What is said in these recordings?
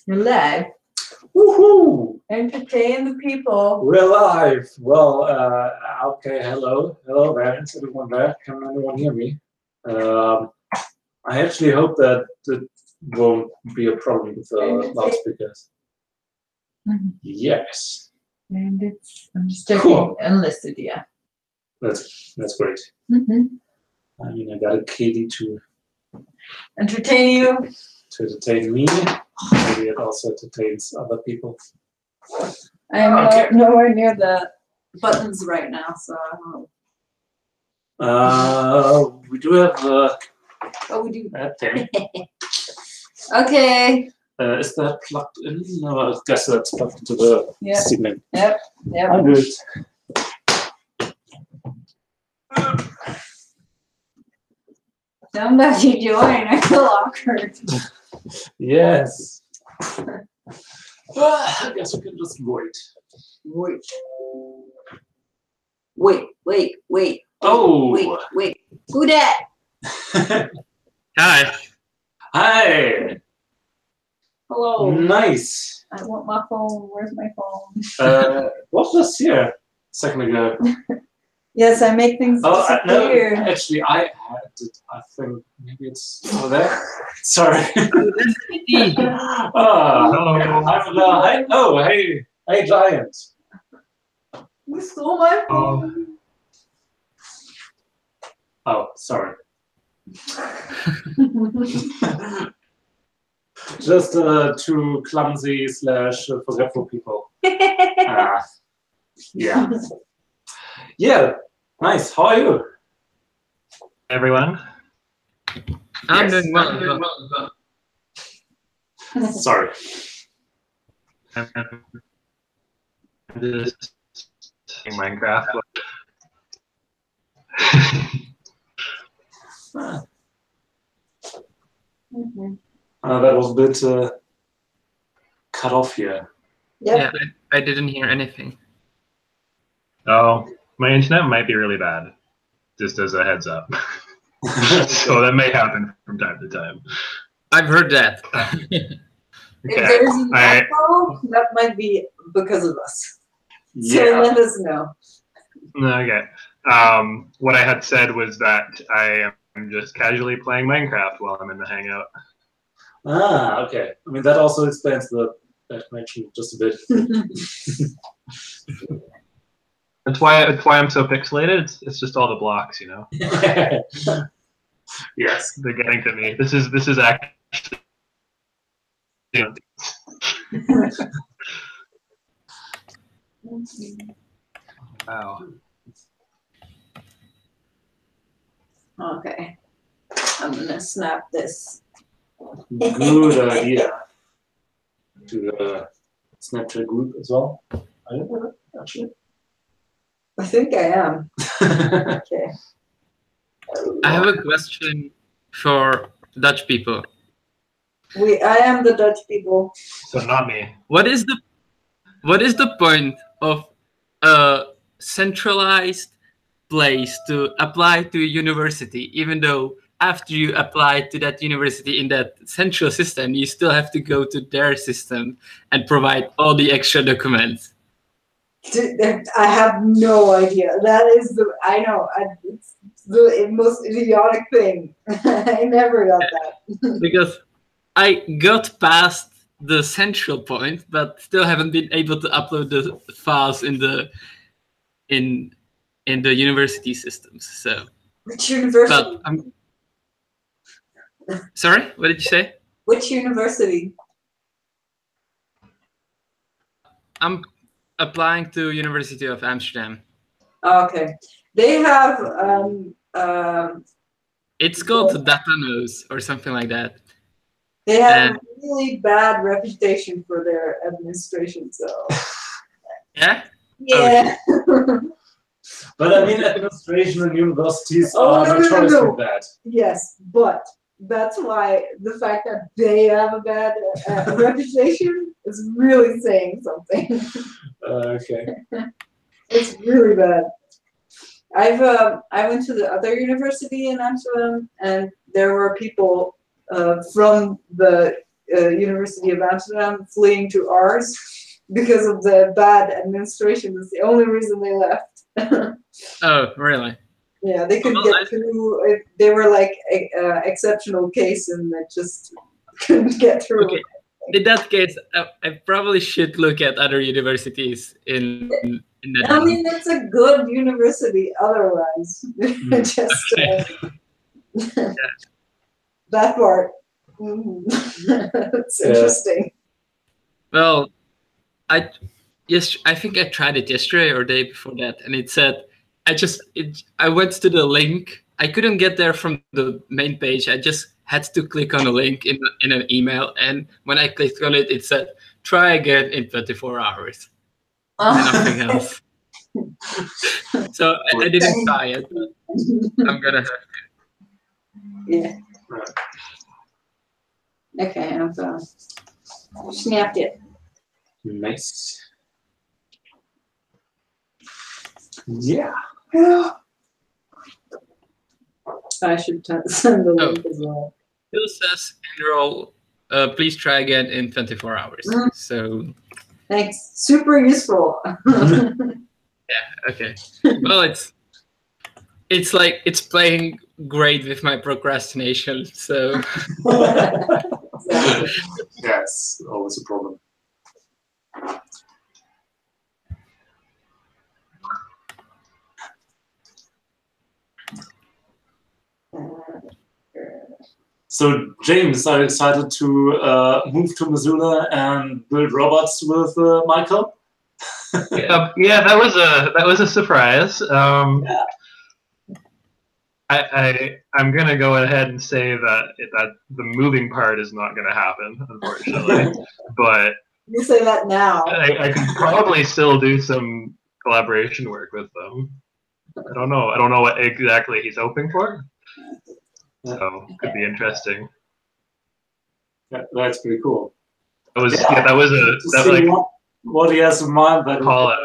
You're live. Woohoo! Entertain the people. We're live. Well, okay. Hello there. Is everyone there? Can anyone hear me? I actually hope that it won't be a problem with the loudspeakers. Yes. And I'm just checking Cool. enlisted, yeah. That's great. I mean, I got a kitty to entertain you. To entertain me. Maybe it also entertains other people. I am nowhere near the buttons right now, so I don't know. We do have Oh, we do. that thing. Okay. Is that plugged in? No, I guess that's plugged into the ceiling. Yep. I'm good. Somebody join. I feel awkward. Yes. I guess we can just wait. Wait. Oh. Wait. Who that? Hi. Hi. Hello. Nice. I want my phone. Where's my phone? What was here a second ago? Yes, I make things disappear. No, actually, I had it. I think maybe it's over there. Sorry. Hello. Hey, Giant. You stole my phone. Oh, sorry. Just two clumsy / forgetful people. Yeah. Yeah. Nice. How are you? Everyone? I'm doing well. Sorry. I'm just playing Minecraft. That was a bit cut off here. Yep. Yeah, I didn't hear anything. Oh, my internet might be really bad, just as a heads up. So that may happen from time to time. I've heard that. If there's an echo, that might be because of us. So let us know. Okay. What I had said was that I am just casually playing Minecraft while I'm in the Hangout. Ah, okay. I mean, that also explains the connection just a bit. That's why I'm so pixelated. It's just all the blocks, you know. Yes, they're getting to me. This is actually. Yeah. Wow. Okay. I'm gonna snap this. Good idea. To the Snapchat group as well. I don't know, actually. I think I am. Okay. I have a question for Dutch people. I am the Dutch people. So not me. What is the point of a centralized place to apply to a university, even though after you apply to that university in that central system, you still have to go to their system and provide all the extra documents? I have no idea. That is it's the most idiotic thing. I never got that. Because I got past the central point, but still haven't been able to upload the files in the university systems. So. Which university? Sorry, what did you say? Which university? I'm applying to University of Amsterdam. Okay, they have. It's called Arandanaut or something like that. They have a really bad reputation for their administration, so. Yeah. Yeah. But I mean, administration and universities are notoriously bad. Yes, but that's why the fact that they have a bad reputation is really saying something. Okay. It's really bad. I went to the other university in Amsterdam, and there were people from the University of Amsterdam, fleeing to ours because of the bad administration. That's the only reason they left. Oh, really? Yeah, they couldn't get through. They were like a exceptional case, and they just couldn't get through. Okay. In that case, I probably should look at other universities in the I mean, it's a good university otherwise. Just that part. It's interesting. Well, I think I tried it yesterday or day before that, and it said I went to the link. I couldn't get there from the main page. I just had to click on a link in an email, and when I clicked on it, it said try again in 24 hours. And nothing else. So I didn't try it, but I'm gonna have to. Yeah. Okay, I've snapped it. Nice. Yeah. I should send the link as well. Bill says enroll. Please try again in 24 hours. So. Thanks. Super useful. Yeah. Okay. Well, it's like it's playing great with my procrastination. So. Yes, always a problem. So, James, are you excited to move to Missoula and build robots with Michael? Yeah, that was a surprise. I'm gonna go ahead and say that the moving part is not gonna happen, unfortunately. But you say that now. I could probably still do some collaboration work with them. I don't know. I don't know what exactly he's hoping for. So it could be interesting. Yeah, that's pretty cool. That was what he has in mind that call it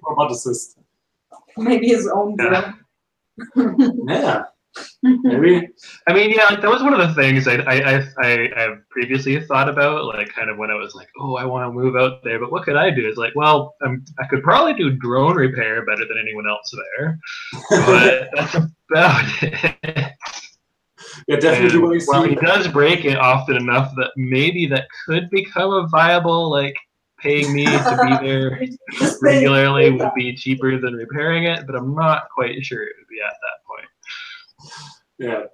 roboticist. Maybe his own drone. Yeah. Maybe. I mean, yeah, that was one of the things I previously thought about, like kind of when I was like, oh, I want to move out there, but what could I do? It's like, well, I could probably do drone repair better than anyone else there, but that's about it. Yeah, definitely. And, well, he does break it often enough that maybe that could become a viable, like, paying me to be there regularly would be cheaper than repairing it, but I'm not quite sure it would be at that point. Yeah.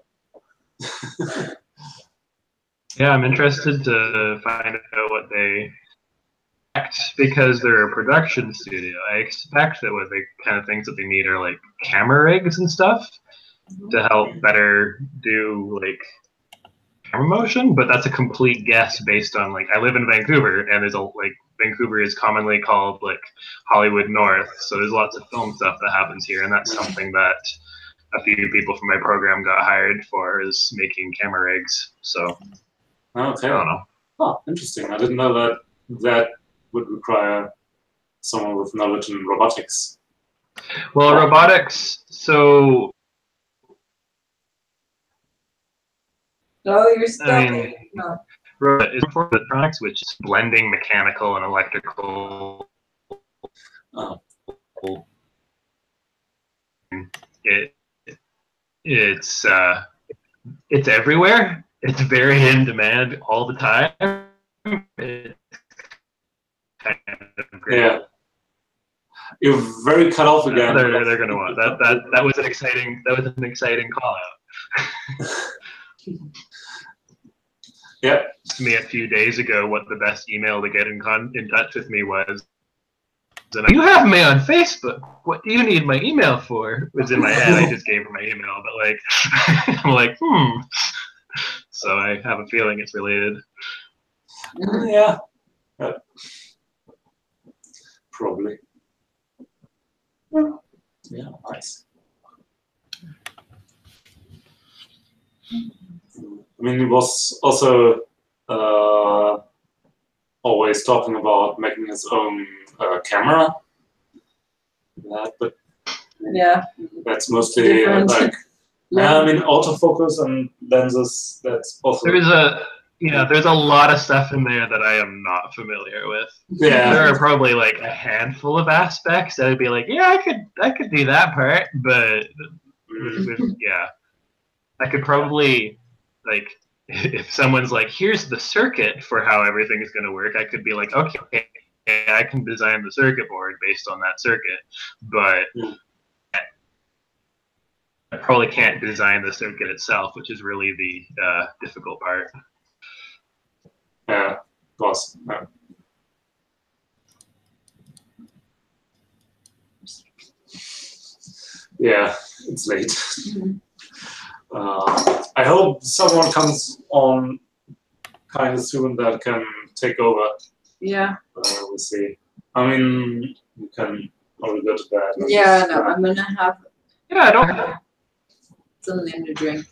Yeah, I'm interested to find out what they expect, because they're a production studio. I expect that what the kind of things that they need are like camera rigs and stuff to help better do like camera motion, but that's a complete guess based on like I live in Vancouver, and there's Vancouver is commonly called like Hollywood North, so there's lots of film stuff that happens here, and that's something that a few people from my program got hired for, is making camera rigs. So okay. I don't know. Oh, interesting. I didn't know that would require someone with knowledge in robotics. Well, robotics, so you're stuck. I mean, is for electronics, which is blending mechanical and electrical. It's everywhere. It's very in demand all the time. It's kind of great. Yeah, you're very cut off again. They're going to want that. That was an exciting call out. Yeah. To me a few days ago what the best email to get in touch with me was. And you have me on Facebook. What do you need my email for? It was in my head. I just gave her my email, but like, I'm like, So I have a feeling it's related. Yeah. Probably. Yeah, nice. I mean, he was also always talking about making his own camera. But yeah, that's mostly like, I mean, autofocus and lenses. That's also. Yeah, there's a lot of stuff in there that I am not familiar with. Yeah. There are probably like a handful of aspects that I'd be like, yeah, I could do that part, but yeah, I could probably like if someone's like, here's the circuit for how everything is going to work, I could be like, okay, I can design the circuit board based on that circuit, but I probably can't design the circuit itself, which is really the difficult part. Yeah, of course. Yeah. Yeah, it's late. I hope someone comes on kind of soon that can take over. Yeah. We'll see. I mean, you can probably go to bed. Yeah, no, I'm gonna have Yeah, I don't. something to drink.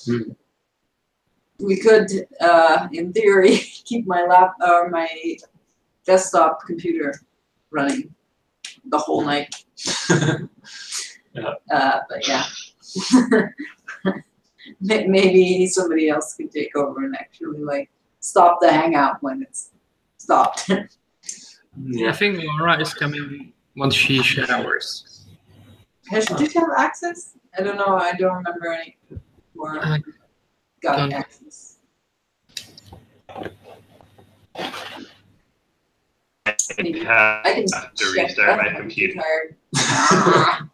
Hmm. We could, in theory, keep my my desktop computer running the whole night. Yeah. But yeah, maybe somebody else could take over and actually like stop the Hangout when it's stopped. Yeah. I think Laura is coming once she showers. Did you have access? I don't know. I don't remember any more. Got don't. access. I I can have to check restart that. my computer. I'm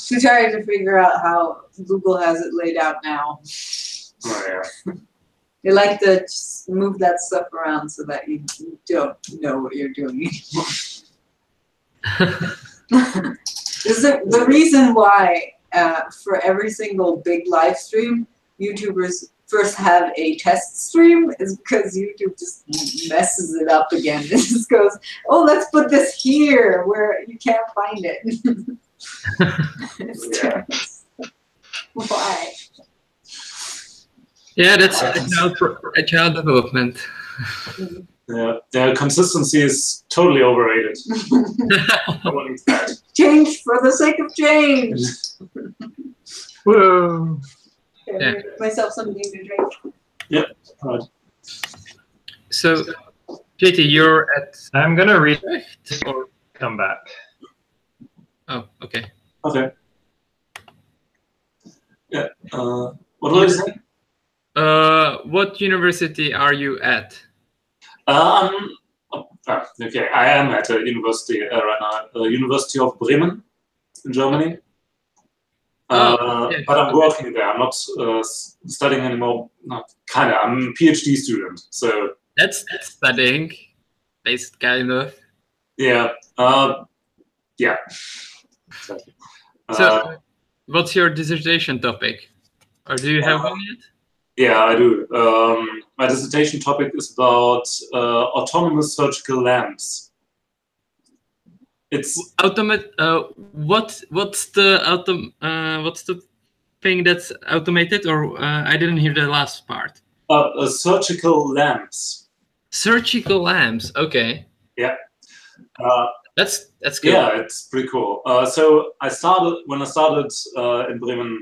too tired to figure out how Google has it laid out now. Oh, yeah. They like to just move that stuff around so that you don't know what you're doing anymore. Is the reason why for every single big live stream, YouTubers first have a test stream is because YouTube just messes it up again. It just goes, oh, let's put this here where you can't find it. It's terrible. Why? Yeah, that's agile development. Yeah. The consistency is totally overrated. No one needs that. Change for the sake of change. Whoa. Okay, Yeah. make myself something to drink. Yep. Right. So, JT, you're at. I'm gonna read or come back. Oh, okay. Okay. Yeah. What was it? What university are you at? Okay, I am at a university right now, University of Bremen in Germany. Yeah. But I'm working there. I'm not studying anymore. Not kind of. I'm a PhD student. So That's studying, based kind of. yeah, yeah. Exactly. So, what's your dissertation topic? Or do you have one yet? Yeah, I do. My dissertation topic is about autonomous surgical lamps. It's what's the thing that's automated? Or I didn't hear the last part. surgical lamps. Surgical lamps. Okay. Yeah. That's good. Yeah, it's pretty cool. So when I started in Bremen,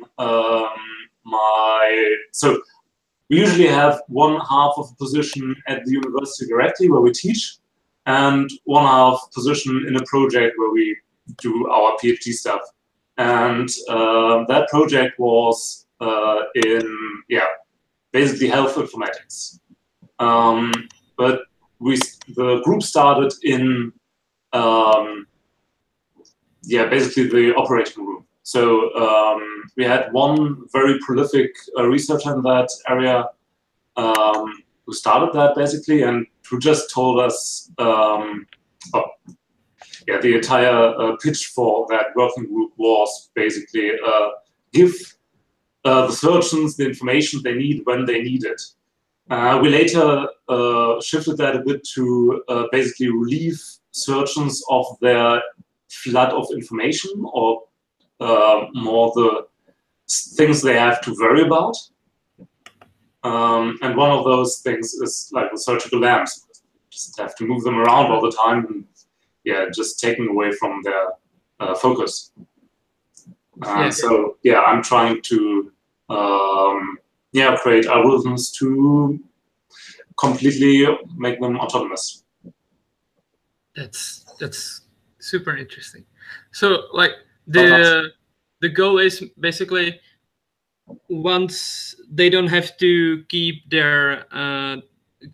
we usually have one half of the position at the university directly where we teach, and one half position in a project where we do our PhD stuff. And that project was in basically health informatics. But the group started in basically the operating room. So we had one very prolific researcher in that area who started that basically, and who just told us, the entire pitch for that working group was basically give the surgeons the information they need when they need it. We later shifted that a bit to basically relieve surgeons of their flood of information, or more the things they have to worry about. And one of those things is like the surgical lamps. Just have to move them around all the time, and just taking away from their focus. So I'm trying to create algorithms to completely make them autonomous. That's super interesting. So like the goal is basically once they don't have to keep their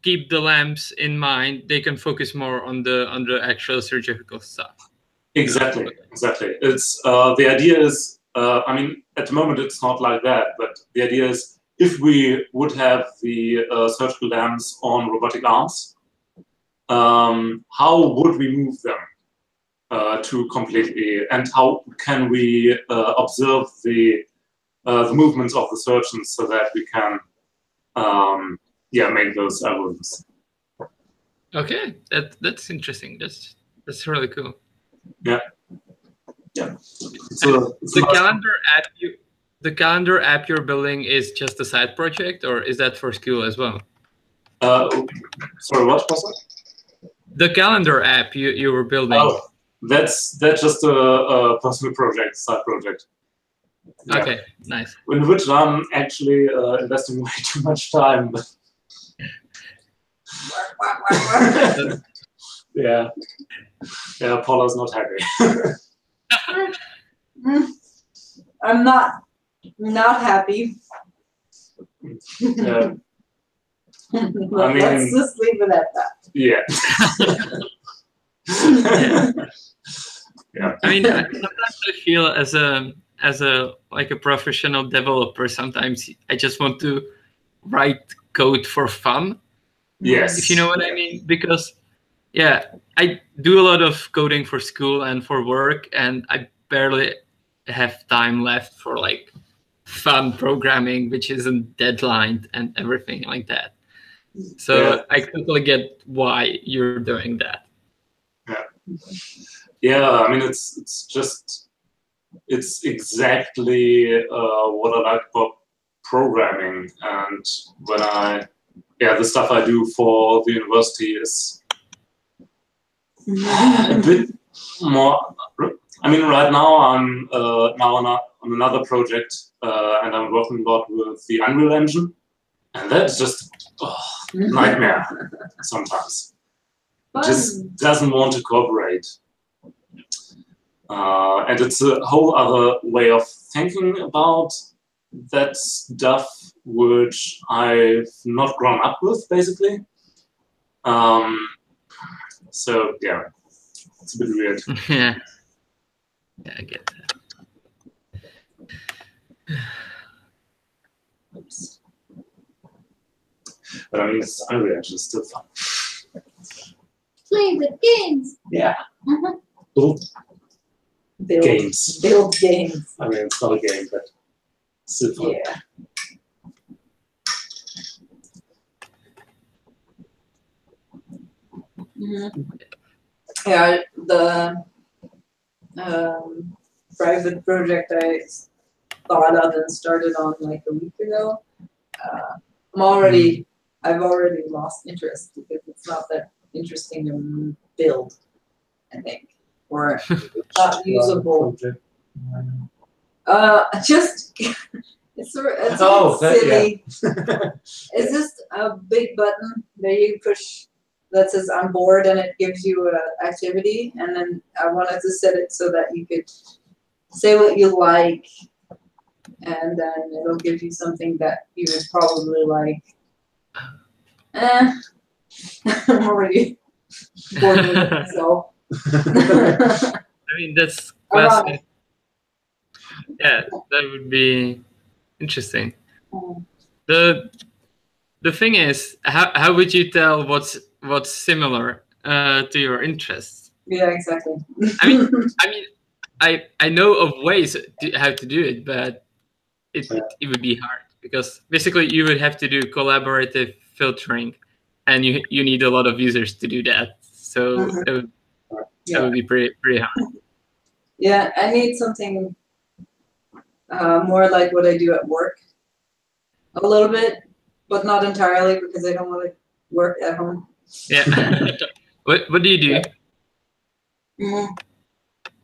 keep the lamps in mind, they can focus more on the actual surgical stuff. Exactly, exactly. It's the idea is, I mean, at the moment it's not like that, but the idea is if we would have the surgical lamps on robotic arms, how would we move them to completely, and how can we observe the movements of the surgeons so that we can, make those algorithms. Okay, that's interesting. That's really cool. Yeah. So the calendar app you're building is just a side project, or is that for school as well? Sorry, what was that? The calendar app you were building. Oh, that's just a personal project, side project. Yeah. Okay, nice. In which I'm actually investing way too much time. Yeah, Paula's not happy. I'm not happy. Yeah. Let's just leave it at that. Yeah. Yeah. I mean, sometimes I feel as a like a professional developer, sometimes I just want to write code for fun. Yes. If you know what I mean, because yeah, I do a lot of coding for school and for work, and I barely have time left for like fun programming, which isn't deadlined and everything like that. So I totally get why you're doing that. Yeah, I mean, it's exactly what I like about programming, and when the stuff I do for the university is a bit more. I mean, right now I'm now on another project, and I'm working a lot with the Unreal Engine, and that's just nightmare sometimes. It just doesn't want to cooperate. And it's a whole other way of thinking about that stuff, which I've not grown up with, basically. So yeah, it's a bit weird. Yeah, I get that. Oops. But I mean, it's Unreal Engine is still fun. Play with games. Yeah. Build games. Build games. I mean, it's not a game, but it's still fun. Yeah. Yeah, the private project I thought of and started on like a week ago. I've already lost interest because it's not that interesting to build, I think, or not usable. Just it's silly. It's just a big button that you push that says I'm bored, and it gives you an activity. And then I wanted to set it so that you could say what you like, and then it'll give you something that you would probably like. I'm already bored with myself. I mean, that's classic. Yeah, that would be interesting. The thing is, how would you tell what's similar to your interests? Yeah, exactly. I know of ways how to do it, but it would be hard because basically you would have to do collaborative filtering, and you need a lot of users to do that. So that would be pretty hard. Yeah, I need something more like what I do at work. A little bit, but not entirely, because I don't want to work at home. Yeah. What do you do?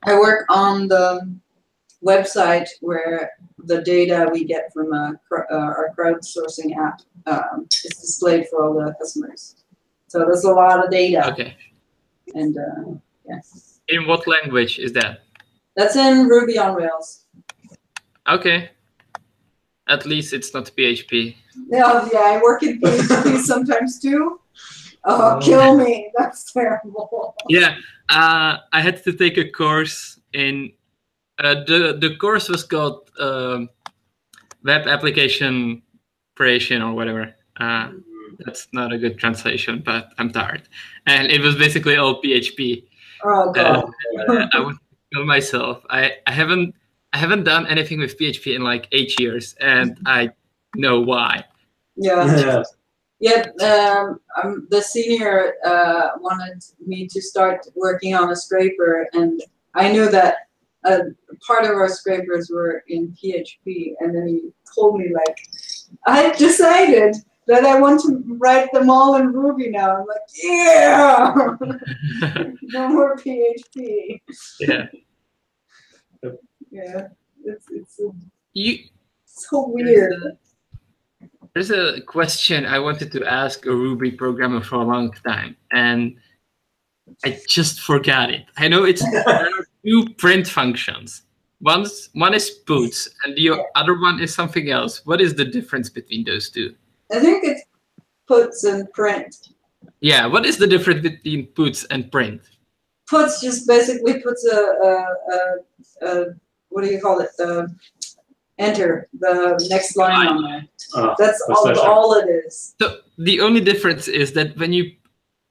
I work on the website where the data we get from our crowdsourcing app is displayed for all the customers. So there's a lot of data. Okay. And yeah. In what language is that? That's in Ruby on Rails. Okay. At least it's not PHP. Yeah, I work in PHP sometimes too. Oh, kill me. That's terrible. Yeah, I had to take a course in, the course was called Web Application Creation or whatever. That's not a good translation, but I'm tired. And it was basically all PHP. Oh, God. I would kill myself. I haven't done anything with PHP in like 8 years, and I know why. Yeah. The senior wanted me to start working on a scraper, and I knew that part of our scrapers were in PHP, and then he told me, like, I decided that I want to write them all in Ruby now. I'm like, yeah! No more PHP. Yeah. Yeah. It's so weird. There's a question I wanted to ask a Ruby programmer for a long time, and I just forgot it. I know there are two print functions. One is puts, and the other one is something else. What is the difference between those two? I think it's puts and print. Yeah, what is the difference between puts and print? Puts just basically puts a what do you call it? Enter the next line on there. That's all it is. So the only difference is that when you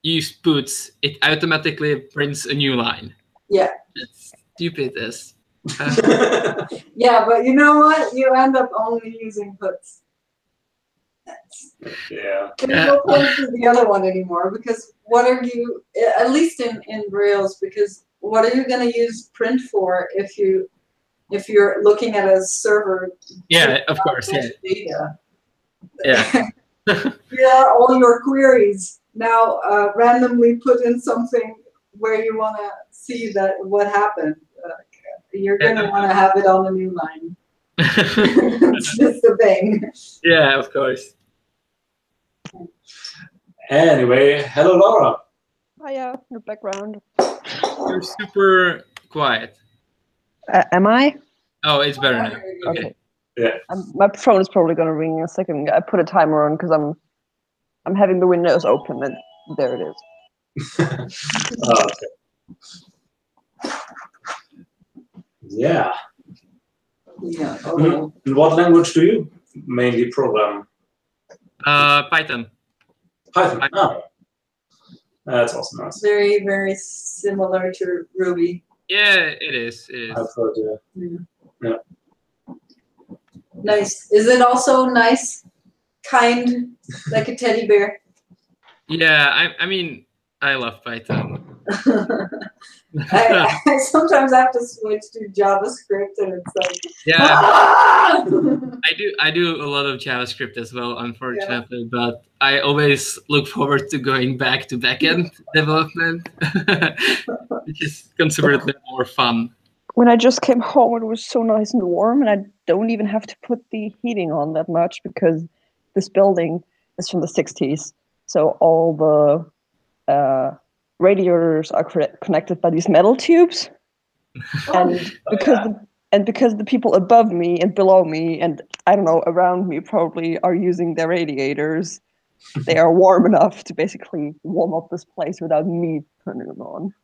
use puts, it automatically prints a new line. Yeah. That's stupid as. Yeah, but you know what? You end up only using puts. Yeah. There's no point to the other one anymore, because what are you, at least in Rails, because what are you going to use print for if you're looking at a server? Yeah, of course. Yeah. Data. Yeah. Here are all your queries. Now randomly put in something where you want to see what happened. You're going to want to have it on a new line. It's just the thing. Yeah, of course. Anyway, hello, Laura. Hiya, your background. You're super quiet. Am I? Oh, it's better now. Okay. Yeah. My phone is probably going to ring in a second. I put a timer on because I'm having the windows open, and there it is. Okay. Yeah. Yeah. In what language do you mainly program? Python. Python. Oh. That's also nice. Very, very similar to Ruby. Yeah, it is. It is. I've heard, yeah. Nice. Is it also nice, kind, like a teddy bear? Yeah, I mean, I love Python. I sometimes have to switch to JavaScript, and it's like, yeah. Ah! I do a lot of JavaScript as well, unfortunately, but I always look forward to going back to backend development, which is considerably more fun. When I just came home, it was so nice and warm, and I don't even have to put the heating on that much because this building is from the 60s. So all the radiators are connected by these metal tubes, and because the people above me and below me and I don't know around me probably are using their radiators, they are warm enough to basically warm up this place without me turning them on.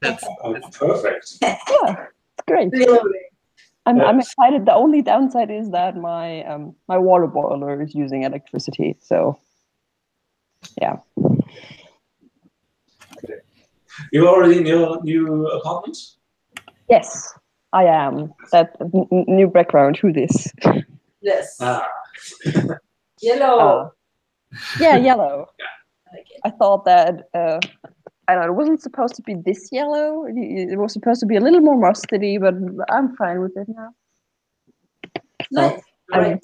That's perfect. Yeah, it's great. Really? I'm excited. The only downside is that my my water boiler is using electricity. So yeah. You're already in your new apartment? Yes, I am. That new background. Who this? Yes. Ah. Yellow. Yeah, yellow. I like it. I thought that I don't know. It wasn't supposed to be this yellow. It was supposed to be a little more mustardy, but I'm fine with it now. Nice. I'm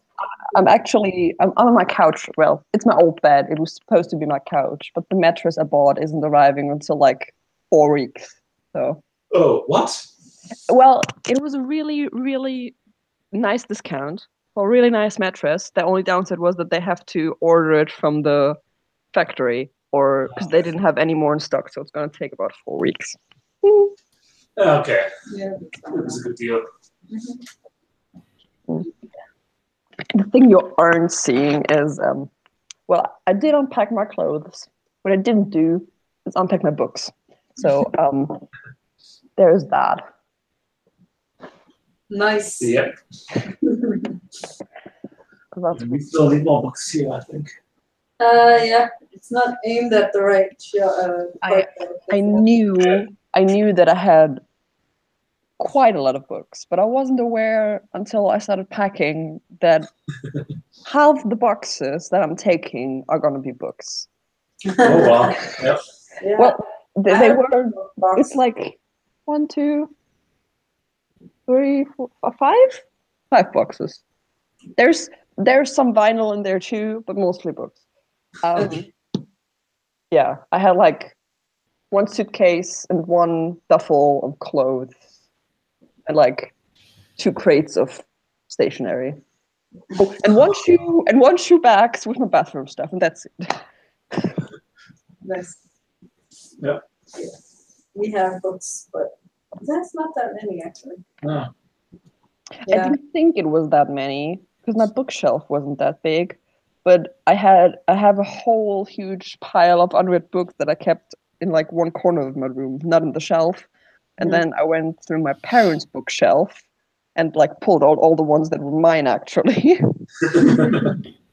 on my couch. Well, it's my old bed. It was supposed to be my couch, but the mattress I bought isn't arriving until like 4 weeks. So. Oh, what? Well, it was a really, really nice discount for a really nice mattress. The only downside was that they have to order it from the factory, or because they didn't have any more in stock, so it's gonna take about 4 weeks. Okay, Yeah. it was a good deal. The thing you aren't seeing is, well, I did unpack my clothes. What I didn't do is unpack my books. So there's that. Nice. Yeah. That's We still need more books here, I think. Yeah, it's not aimed at the right part. I knew that I had quite a lot of books, but I wasn't aware until I started packing that half the boxes that I'm taking are gonna be books. Oh wow. Yep. Yeah. Well, they I have were. a box. It's like 1, 2, 3, 4, 5 boxes. There's some vinyl in there too, but mostly books. Yeah, I had like 1 suitcase and 1 duffel of clothes, and like 2 crates of stationery. Oh, and 1 shoe bags with my bathroom stuff, and that's it. Nice. Yeah. Yeah. We have books, but that's not that many actually. No. I Yeah. didn't think it was that many because my bookshelf wasn't that big, but I have a whole huge pile of unread books that I kept in like one corner of my room, not in the shelf. And then I went through my parents' bookshelf and like pulled out all the ones that were mine actually,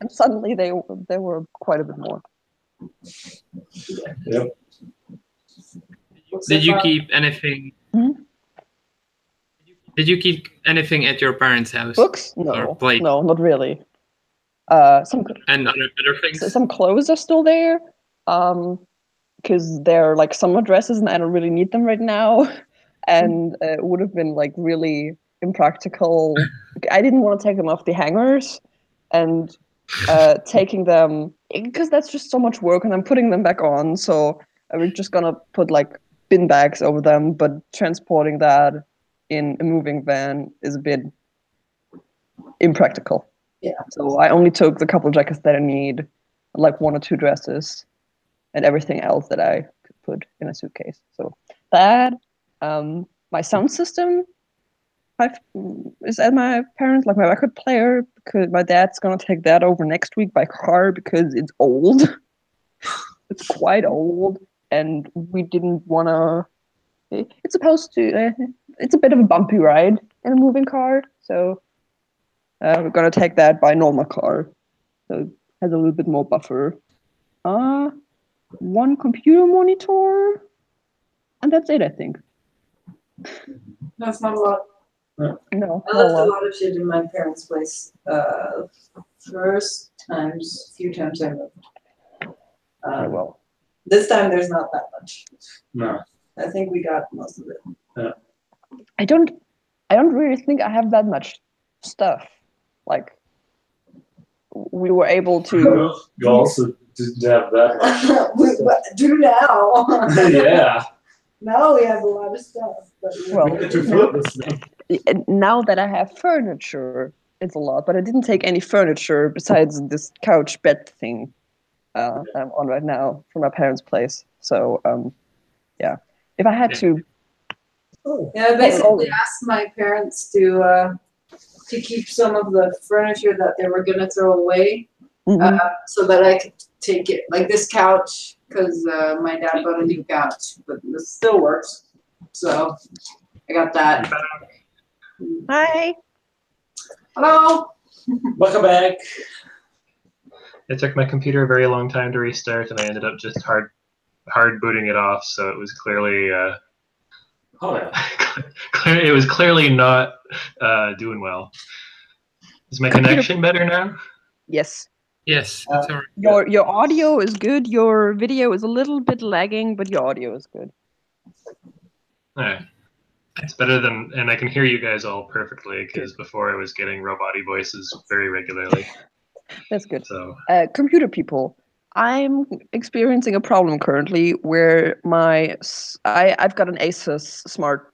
and suddenly they were quite a bit more. Yep. Did you keep anything? Hmm? Did you keep anything at your parents' house? Books? Or No, plate? no, not really. Some And other things? some clothes are still there, because they're like summer dresses and I don't really need them right now, and it would have been like really impractical. I didn't want to take them off the hangers and taking them, because that's just so much work, and I'm putting them back on. So I was just gonna put like bin bags over them, but transporting that in a moving van is a bit impractical. Yeah. So I only took the couple jackets that I need, like 1 or 2 dresses, and everything else that I could put in a suitcase. So that, my sound system is at my parents, like my record player, because my dad's gonna take that over next week by car because it's old. It's quite old, and we didn't wanna. It's supposed to. It's a bit of a bumpy ride in a moving car, so we're gonna take that by normal car, so it has a little bit more buffer. 1 computer monitor, and that's it, I think. That's not a lot. No, I not a left a lot. lot of shit in my parents' place. Few times I moved. Okay, well, This time there's not that much. No. I think we got most of it. I don't really think I have that much stuff. Like, we were able to. You also didn't have that much. We do now. Yeah. Now we have a lot of stuff. But Well, We had to fill this thing. now that I have furniture, it's a lot. But I didn't take any furniture besides this couch bed thing that I'm on right now from my parents' place. So yeah, if I had to. yeah, I basically asked my parents to keep some of the furniture that they were gonna throw away, so that I could take it, like this couch, because my dad bought a new couch, but this still works. So I got that. Hi. Hello. Welcome back. It took my computer a very long time to restart, and I ended up just hard booting it off. So it was clearly Oh yeah. it was clearly not doing well. Is my connection better now? Yes. Yes, that's all right. Your audio is good. Your video is a little bit lagging, but your audio is good. Alright. It's better than, and I can hear you guys all perfectly, because before I was getting robot-y voices very regularly. That's good. So Computer people, I'm experiencing a problem currently where I've got an Asus smart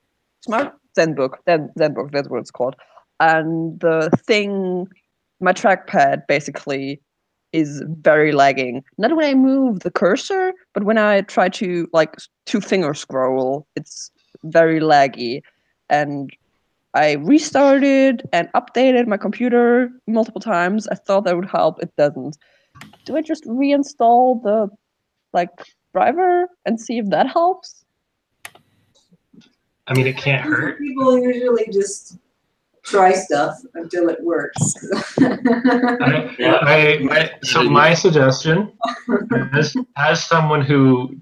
ZenBook. ZenBook, that's what it's called. And the thing, my trackpad basically is very lagging. Not when I move the cursor, but when I try to like 2-finger scroll, it's very laggy. And I restarted and updated my computer multiple times. I thought that would help. It doesn't. Do I just reinstall the driver and see if that helps? I mean, it can't hurt. People usually just try stuff until it works. So my suggestion, as someone who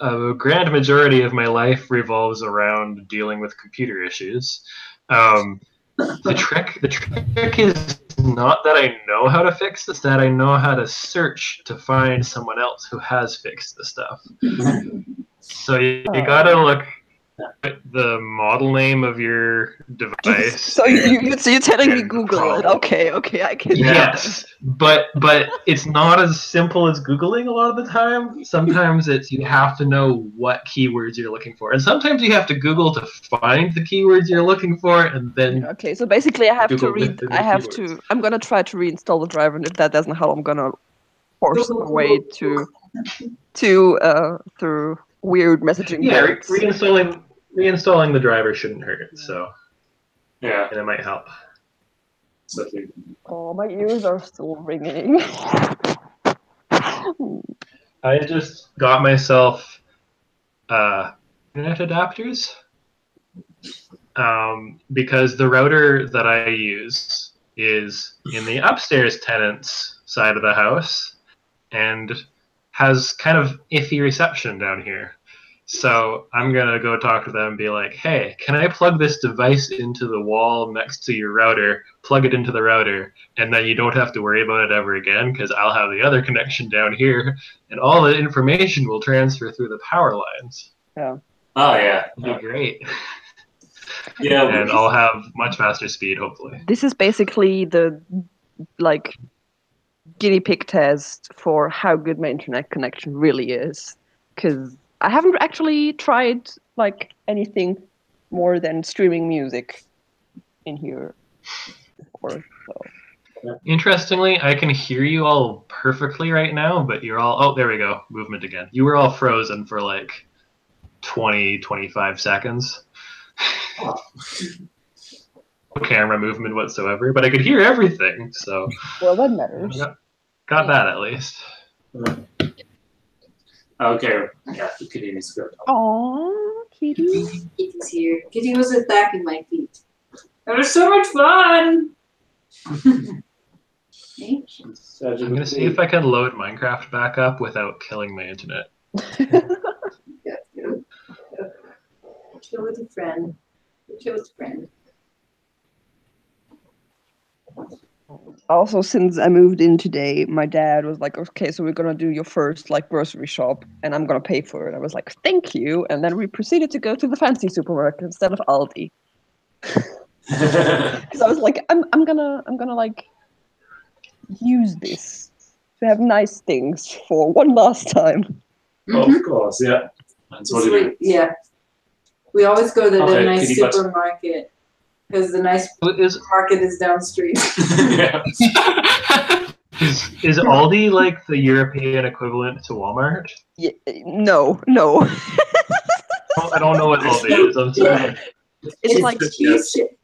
a grand majority of my life revolves around dealing with computer issues, the trick is not that I know how to fix this, that I know how to search to find someone else who has fixed the stuff. So you gotta look at the model name of your device. So you're telling me Google it? Okay, I can. Yes, but it's not as simple as Googling a lot of the time. Sometimes you have to know what keywords you're looking for, and sometimes you have to Google to find the keywords you're looking for, and then. Okay, so basically, I have Google to read. within the I have keywords. to. I'm gonna try to reinstall the driver, and if that doesn't help, I'm gonna force my way to through weird messaging. Yeah, bots. reinstalling the driver shouldn't hurt. So. Yeah. And it might help. Exactly. Oh, my ears are still ringing. I just got myself internet adapters because the router that I use is in the upstairs tenant's side of the house and has kind of iffy reception down here. So I'm going to go talk to them and be like, hey, can I plug this device into the wall next to your router, plug it into the router, and then you don't have to worry about it ever again because I'll have the other connection down here, and all the information will transfer through the power lines. Yeah. Oh, yeah. It'll be great. Yeah. And I'll have much faster speed, hopefully. This is basically the guinea pig test for how good my internet connection really is, because I haven't actually tried anything more than streaming music in here before. So. Interestingly, I can hear you all perfectly right now, but you're all... Oh, there we go. Movement again. You were all frozen for 20, 25 seconds. No camera movement whatsoever, but I could hear everything, so... Well, that matters. Got that, at least. Okay. Yeah, the kitty is good. Aww, Kitty. Kitty's here. Kitty was attacking my feet. That was so much fun! I'm gonna see if I can load Minecraft back up without killing my internet. Yeah, chill with a friend. Chill with a friend. Also, since I moved in today, my dad was like, okay, so we're gonna do your first grocery shop and I'm gonna pay for it. I was like, thank you. And then we proceeded to go to the fancy supermarket instead of Aldi. Because I was like, I'm gonna use this to have nice things for one last time. Of course, yeah. That's what it is. Yeah. We always go to the Okay, nice kitty butt. supermarket because the nice supermarket is downstream. Yeah. Is Aldi the European equivalent to Walmart? Yeah, no. I don't know what Aldi is. I'm sorry. It's like cheap shit.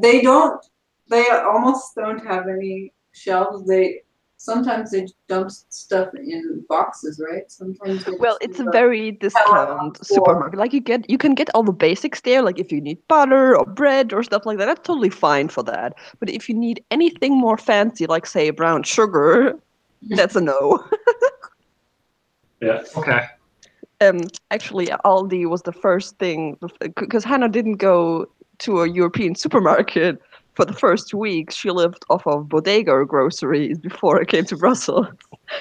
They almost don't have any shelves. Sometimes they dump stuff in boxes, right? Sometimes. it's a very discount supermarket. You can get all the basics there. Like if you need butter or bread or stuff like that, that's totally fine for that. But if you need anything more fancy, like say brown sugar, that's a no. Yeah. Okay. Actually, Aldi was the first thing because Hannah didn't go to a European supermarket for the first week. She lived off of Bodega groceries before I came to Brussels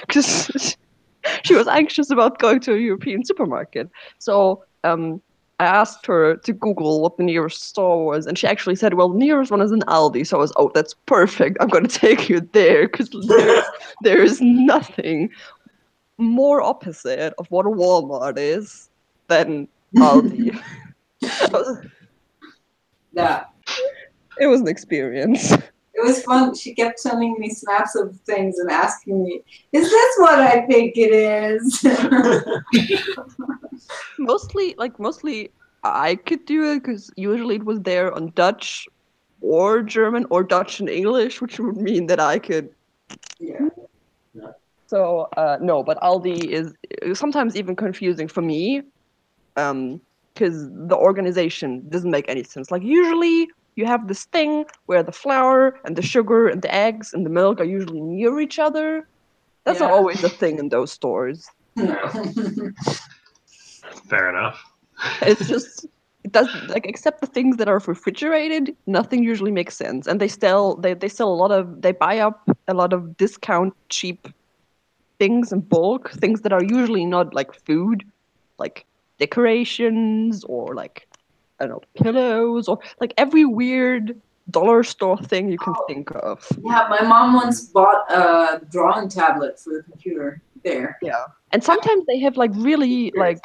because she was anxious about going to a European supermarket. So I asked her to Google what the nearest store was, and she actually said, well, the nearest one is an Aldi. So I was, that's perfect. I'm going to take you there because there is nothing more opposite of what a Walmart is than Aldi. Yeah. It was an experience. It was fun. She kept sending me snaps of things and asking me, "Is this what I think it is?" Mostly I could do it because usually it was there on Dutch or German or Dutch and English, which would mean that I could. Yeah. So no, but Aldi is sometimes even confusing for me, because the organization doesn't make any sense. Like usually you have this thing where the flour and the sugar and the eggs and the milk are usually near each other. That's not Yeah. always a thing in those stores. Fair enough. It's just it does like except the things that are refrigerated, nothing usually makes sense. And they sell they buy up a lot of discount cheap things in bulk, things that are usually not like food, like decorations or like I don't know, pillows or like every weird dollar store thing you can think of. Yeah, my mom once bought a drawing tablet for the computer there. Yeah. And sometimes they have like really like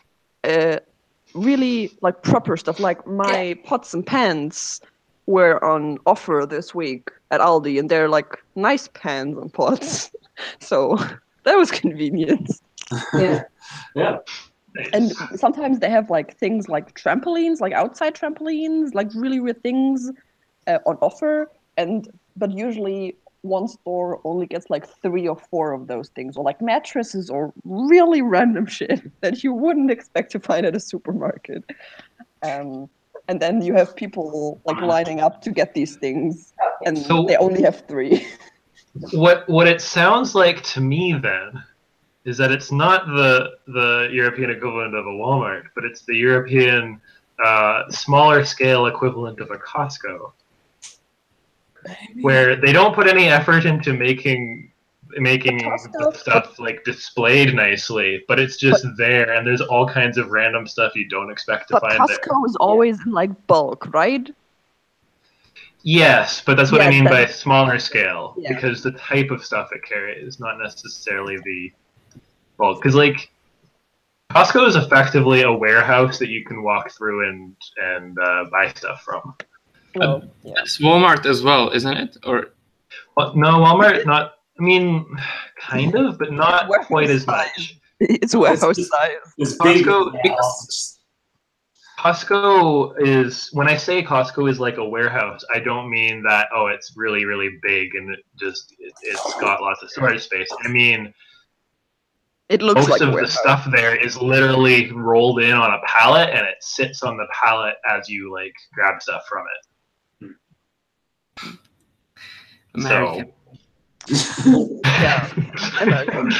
proper stuff. Like my pots and pans were on offer this week at Aldi, and they're like nice pans and pots. So that was convenient. Yeah. Yeah. And sometimes they have like things like trampolines, like outside trampolines, like really weird things on offer. But usually one store only gets like 3 or 4 of those things, or like mattresses or really random shit that you wouldn't expect to find at a supermarket. And then you have people like lining up to get these things, and So- they only have 3. What it sounds like to me then is that it's not the European equivalent of a Walmart, but it's the European smaller scale equivalent of a Costco, where they don't put any effort into making Costco- the stuff like displayed nicely, but it's just there, and there's all kinds of random stuff you don't expect to But find there. Costco is always in like bulk, right? Yes, but that's what I Yeah, mean by that's- smaller scale, Yeah. because the type of stuff it carries, not necessarily the bulk. Because like Costco is effectively a warehouse that you can walk through and buy stuff from. Well, yeah. That's Walmart as well, isn't it? Or Well, no, Walmart not. I mean, kind of, but not Warehouse quite as size. much. It's warehouse size. It's big. Costco- Costco is, when I say Costco is like a warehouse, I don't mean that, oh, it's really, really big and it's got lots of storage space. I mean, It looks most like a of the warehouse. stuff there is literally rolled in on a pallet and it sits on the pallet as you like grab stuff from it. American. Yeah, American.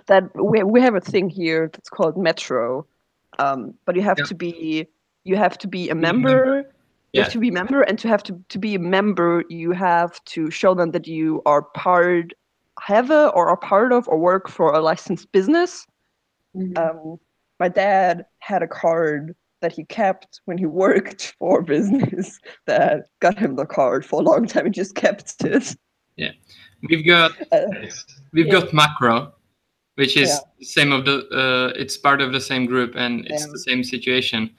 That we have a thing here that's called Metro, but you have Yeah. to be a member. You Yeah. have to be a member, and to be a member, you have to show them that you are part of or work for a licensed business. My dad had a card that he kept when he worked for a business that got him the card for a long time. He just kept it. We've got Yeah. got Macro, which is Yeah. the same of the it's part of the same group and it's Yeah. the same situation.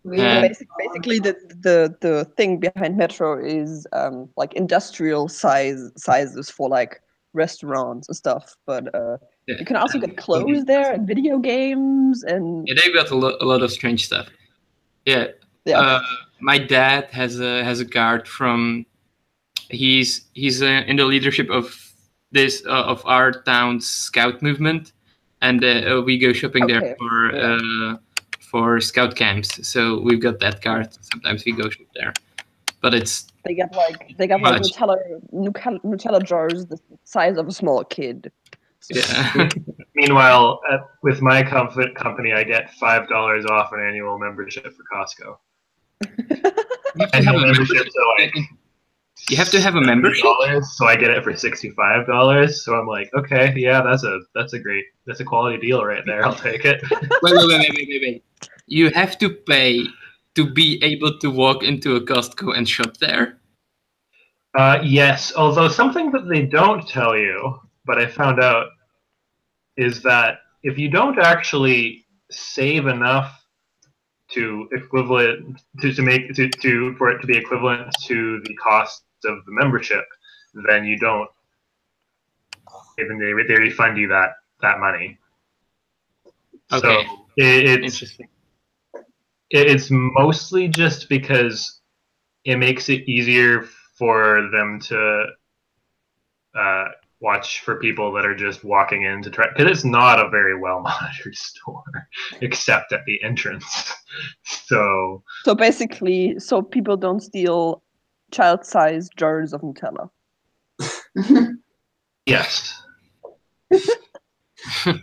Yeah. Basically, the thing behind Metro is like industrial sizes for like restaurants and stuff. But Yeah. you can also get clothes there and video games and Yeah, they've got a lot of strange stuff. Yeah. yeah. My dad has a card from. He's in the leadership of this of our town's scout movement, and we go shopping there Okay, for scout camps. So we've got that card. Sometimes we go shop there, but it's They got like Much. Nutella jars the size of a small kid. yeah. Meanwhile, with my company, I get $5 off an annual membership for Costco. You have to have Annual a membership, so like You have to have a membership. $70, so I get it for $65. So I'm like, okay, yeah, that's a quality deal right there. I'll take it. Wait. You have to pay to be able to walk into a Costco and shop there. Yes, although something that they don't tell you, but I found out, is that if you don't actually save enough to equivalent to make to for it to be equivalent to the cost of the membership, then you don't. Even they refund you that money. Okay. So it's Interesting. it's mostly just because it makes it easier for them to watch for people that are just walking in to try, because it's not a very well monitored store except at the entrance. So basically, so people don't steal child-sized jars of Nutella. yes. I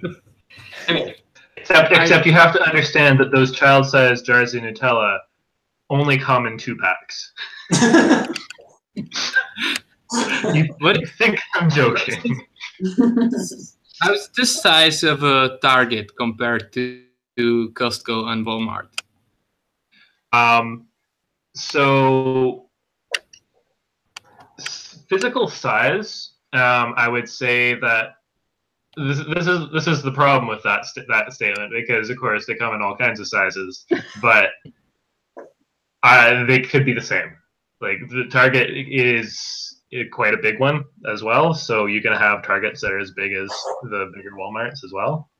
mean, Except you have to understand that those child-sized jars of Nutella only come in 2 packs. what You think I'm joking? how's the size of a Target compared to Costco and Walmart? So physical size, I would say that this is the problem with that statement, because of course they come in all kinds of sizes, but they could be the same. Like the Target is quite a big one as well, so you can have Targets that are as big as the bigger Walmarts as well.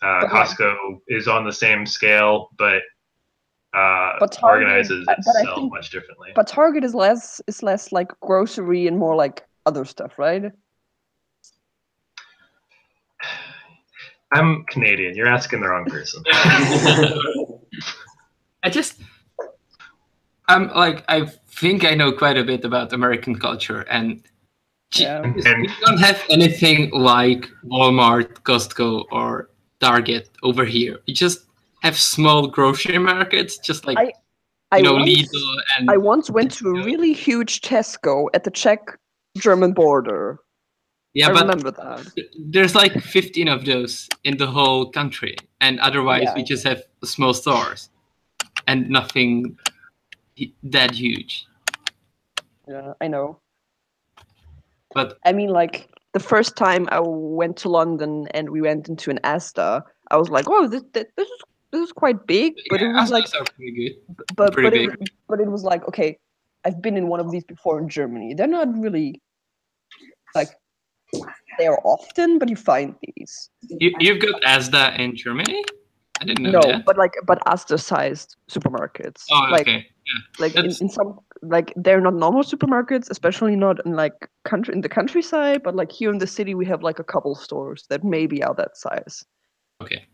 Costco is on the same scale, but Target, organizes but I itself think, much differently. but Target is less like grocery and more like other stuff, right? I'm Canadian. You're asking the wrong person. I think I know quite a bit about American culture, and Yeah. we don't have anything like Walmart, Costco, or Target over here. We just have small grocery markets, just like Lidl and. I once went to a really huge Tesco at the Czech-German border. Yeah, I but remember that. There's like 15 of those in the whole country, and otherwise we just have small stores and nothing that huge. Yeah, I know. But I mean, like the first time I went to London and we went into an Asda, I was like, "Oh, this is quite big," but it was like, are pretty good. but it big. was like, okay, I've been in one of these before in Germany. They're not really like there often, but you find these. You've got Asda in Germany? I didn't know No, that. but Asda-sized supermarkets. Oh, like, okay. Like in some, like they're not normal supermarkets, especially not in like in the countryside. But like here in the city, we have like a couple stores that maybe are that size. Okay.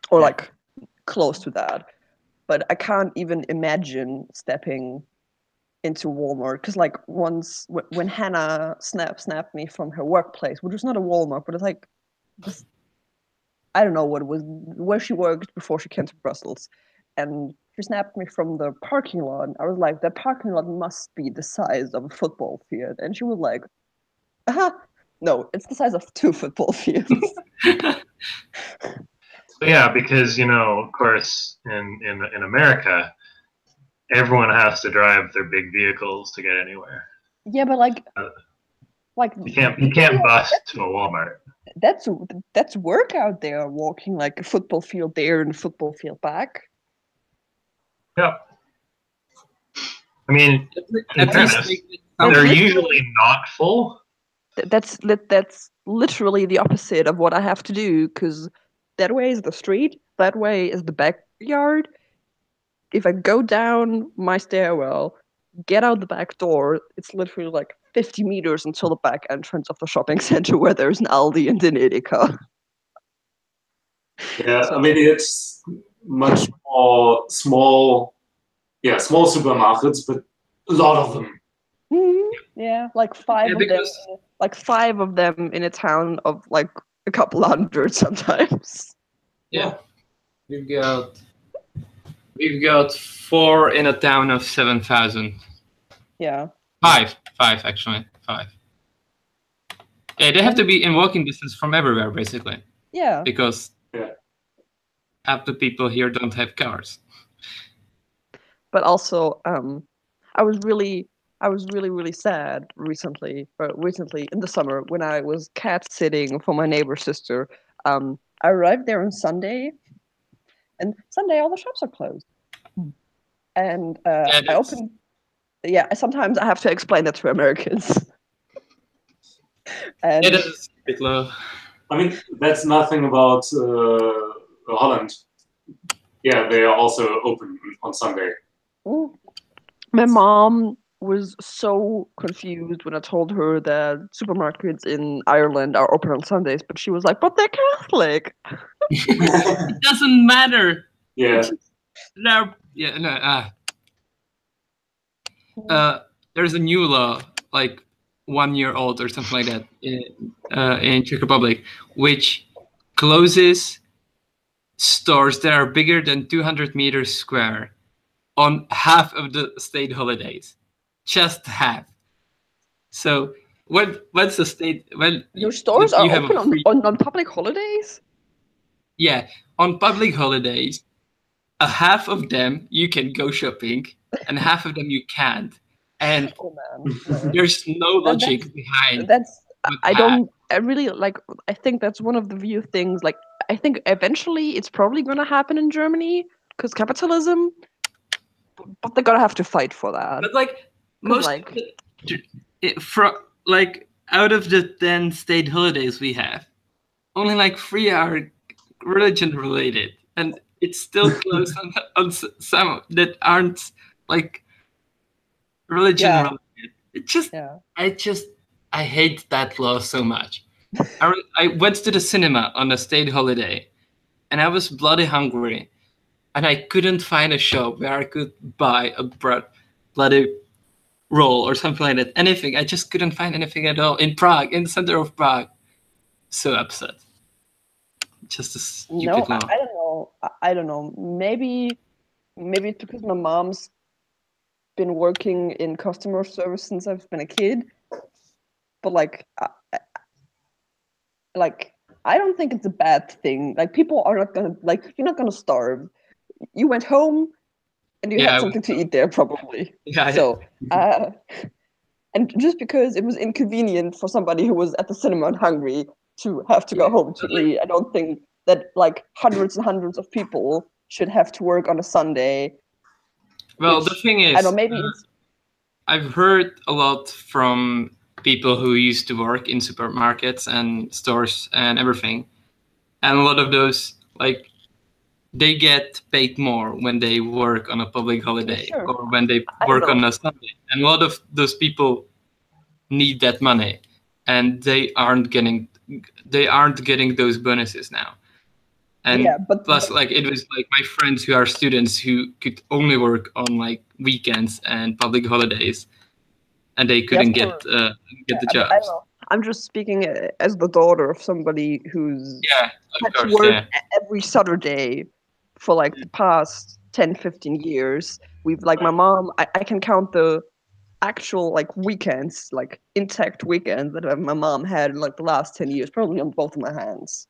Or like close to that. But I can't even imagine stepping into Walmart, because like once when Hannah snapped me from her workplace, which was not a Walmart, but it's like this, I don't know what it was, where she worked before she came to Brussels, and she snapped me from the parking lot. I was like, the parking lot must be the size of a football field, and she was like, no, it's the size of 2 football fields. Yeah, because of course, in America, everyone has to drive their big vehicles to get anywhere. Yeah, but like you can't bus to a Walmart. That's work out there, walking like a football field there and a football field back. Yeah. I mean, in fairness, they're usually not full. That's literally the opposite of what I have to do, because that way is the street, that way is the backyard. If I go down my stairwell, get out the back door, it's literally like 50 meters until the back entrance of the shopping center where there's an Aldi and an Edeka. Yeah, so, I mean, it's much more small supermarkets, but a lot of them. Mm-hmm. Yeah, like five of them in a town of like a couple hundred sometimes. Yeah, we've got 4 in a town of 7,000. Yeah. 5 actually. 5. Yeah, they have to be in walking distance from everywhere, basically. Yeah. Because half the people here don't have cars. But also, I was really sad recently in the summer when I was cat sitting for my neighbor's sister. I arrived there on Sunday, and Sunday all the shops are closed. And Yeah, I open. Yeah, sometimes I have to explain that to Americans. And it is a bit low. I mean, that's nothing about Holland. Yeah, they are also open on Sunday. my mom was so confused when I told her that supermarkets in Ireland are open on Sundays, but she was like, "But they're Catholic." It doesn't matter. Yeah. No, yeah, no. There's a new law, like 1 year old or something like that, in Czech Republic, which closes stores that are bigger than 200 meters square on half of the state holidays, just half. So what's the state? Well, Your stores are have open a free, on public holidays? yeah, on public holidays. A half of them you can go shopping, and half of them you can't. And Oh man, there's no logic behind. that's what I half. don't. I really like. I think that's one of the few things. Like, I think eventually it's probably gonna happen in Germany because capitalism. But they're gonna have to fight for that. But like most, like- like out of the 10 state holidays we have, only like 3 are religion related, and it's still close on some that aren't like religion Yeah. related. It just, Yeah. I hate that law so much. I went to the cinema on a state holiday, and I was bloody hungry, and I couldn't find a shop where I could buy a bloody roll or something like that. Anything. I just couldn't find anything at all in Prague, in the center of Prague. So upset. Just a stupid law. I don't know. I don't know. Maybe it's because my mom's been working in customer service since I've been a kid. But like I don't think it's a bad thing. Like, people are not gonna, like, you're not gonna starve. You went home and you had something to eat there, probably. Yeah. So and just because it was inconvenient for somebody who was at the cinema and hungry to have to go home to eat, I don't think that like hundreds and hundreds of people should have to work on a Sunday. Well, the thing is, I don't know, maybe it's... I've heard a lot from people who used to work in supermarkets and stores and everything, and a lot of those, like, they get paid more when they work on a public holiday or when they work on a Sunday, and a lot of those people need that money, and they aren't getting those bonuses now. And plus, like, it was like my friends who are students who could only work on like weekends and public holidays, and they couldn't get the jobs. I don't know. I'm just speaking as the daughter of somebody who's had to work every Saturday for like the past 10, 15 years. We've, like, my mom, I can count the actual like weekends, like intact weekends that my mom had in like the last 10 years, probably on both of my hands.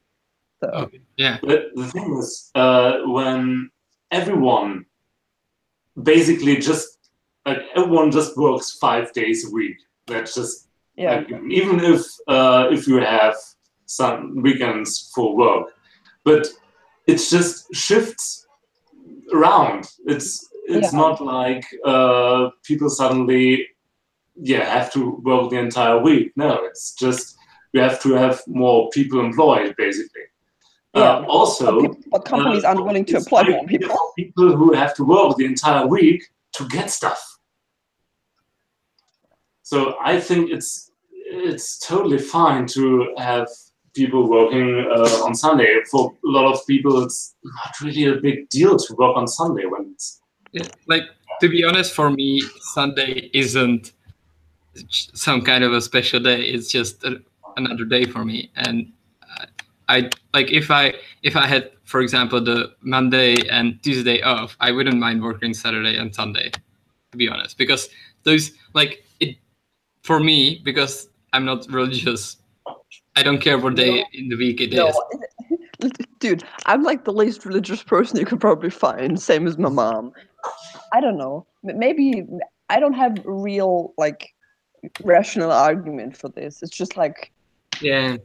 So the thing is, when everyone basically everyone just works 5 days a week, that's just like, even if you have some weekends for work, but it's just shifts around. It's not like people suddenly have to work the entire week. No, it's just you have to have more people employed, basically. Also, but companies aren't willing to employ more people. People who have to work the entire week to get stuff. So I think it's totally fine to have people working on Sunday. For a lot of people, it's not really a big deal to work on Sunday when it's... Like, to be honest, for me, Sunday isn't some kind of a special day. It's just another day for me. And I like, if I had, for example, the Monday and Tuesday off, I wouldn't mind working Saturday and Sunday, to be honest, because those, like, it for me, because I'm not religious, I don't care what day in the week it is. Dude, I'm like the least religious person you could probably find, same as my mom. I don't know. Maybe I don't have a real, like, rational argument for this. It's just like... Yeah,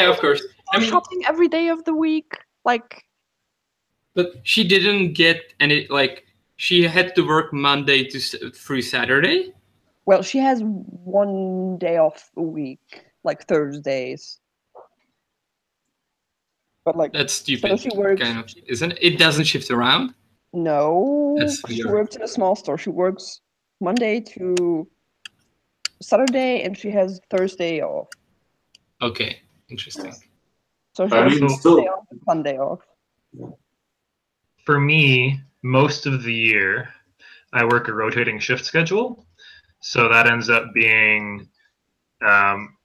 of course. I mean, shopping every day of the week, like... But she didn't get any, like, she had to work Monday through Saturday? Well, she has one day off a week, like Thursdays. But like That's stupid, so she works. kind of, isn't it? It doesn't shift around? No, That's she weird. works in a small store. She works Monday to Saturday, and she has Thursday off. Okay, interesting. So she I has mean, Tuesday still, off and Sunday off. For me, most of the year, I work a rotating shift schedule. So that ends up being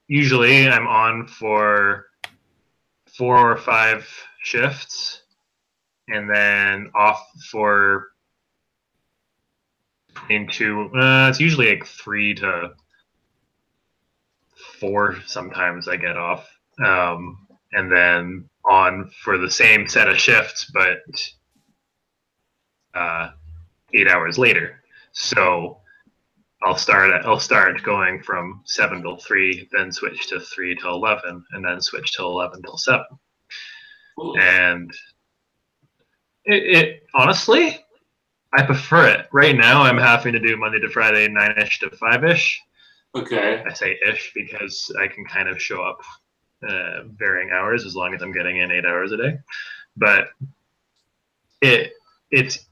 usually I'm on for 4 or 5 shifts and then off for into it's usually like 3 to 4 sometimes I get off, and then on for the same set of shifts but 8 hours later. So I'll start going from 7 till 3, then switch to 3 till 11, and then switch to 11 till 7. And it honestly, I prefer it. Right now, I'm having to do Monday to Friday, 9-ish to 5-ish. okay. I say ish because I can kind of show up varying hours as long as I'm getting in 8 hours a day. But it's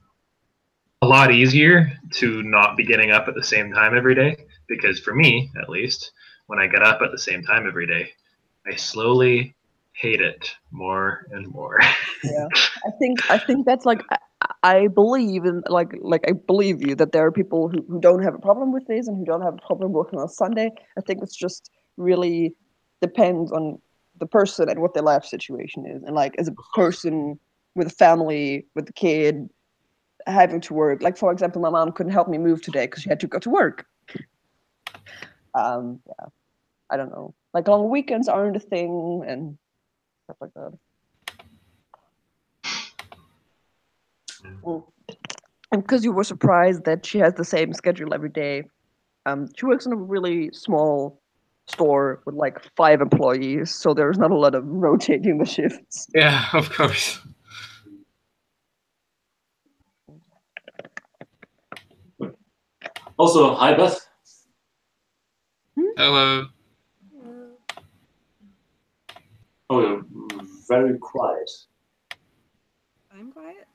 a lot easier to not be getting up at the same time every day, because for me, at least, when I get up at the same time every day, I slowly hate it more and more. Yeah, I think that's like I believe in like I believe you that there are people who don't have a problem with this and who don't have a problem working on Sunday. I think it's just really depends on the person and what their life situation is, and like as a person with a family with a kid having to work. Like for example, my mom couldn't help me move today because she had to go to work. Yeah, I don't know. Like long weekends aren't a thing and stuff like that. And because you were surprised that she has the same schedule every day, she works in a really small store with like 5 employees, so there's not a lot of rotating the shifts. Yeah, of course. Also, hi, Beth. Hello. Oh, you're very quiet. I'm quiet.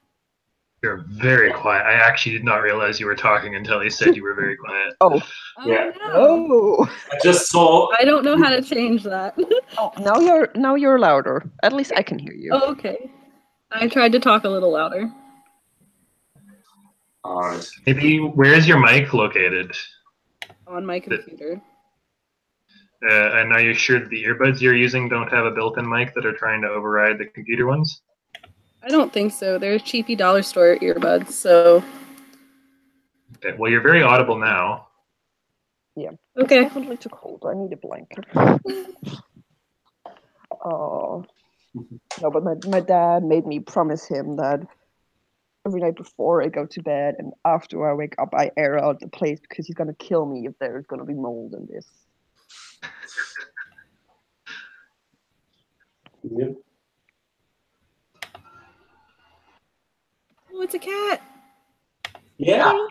You're very quiet. I actually did not realize you were talking until he said you were very quiet. Oh, Yeah. No. oh, I just saw. I don't know how to change that. oh! Now you're louder. At least I can hear you. Oh, okay. I tried to talk a little louder. All right. Maybe where is your mic located? On my computer. And are you sure that the earbuds you're using don't have a built-in mic that are trying to override the computer ones? I don't think so. They're cheapy dollar store earbuds, so. Okay. Well, you're very audible now. Yeah. Okay. It's definitely too cold. I need a blanket. Oh. No, but my dad made me promise him that every night before I go to bed and after I wake up, I air out the place because he's gonna kill me if there's gonna be mold in this. Yep. Oh, it's a cat. Yeah.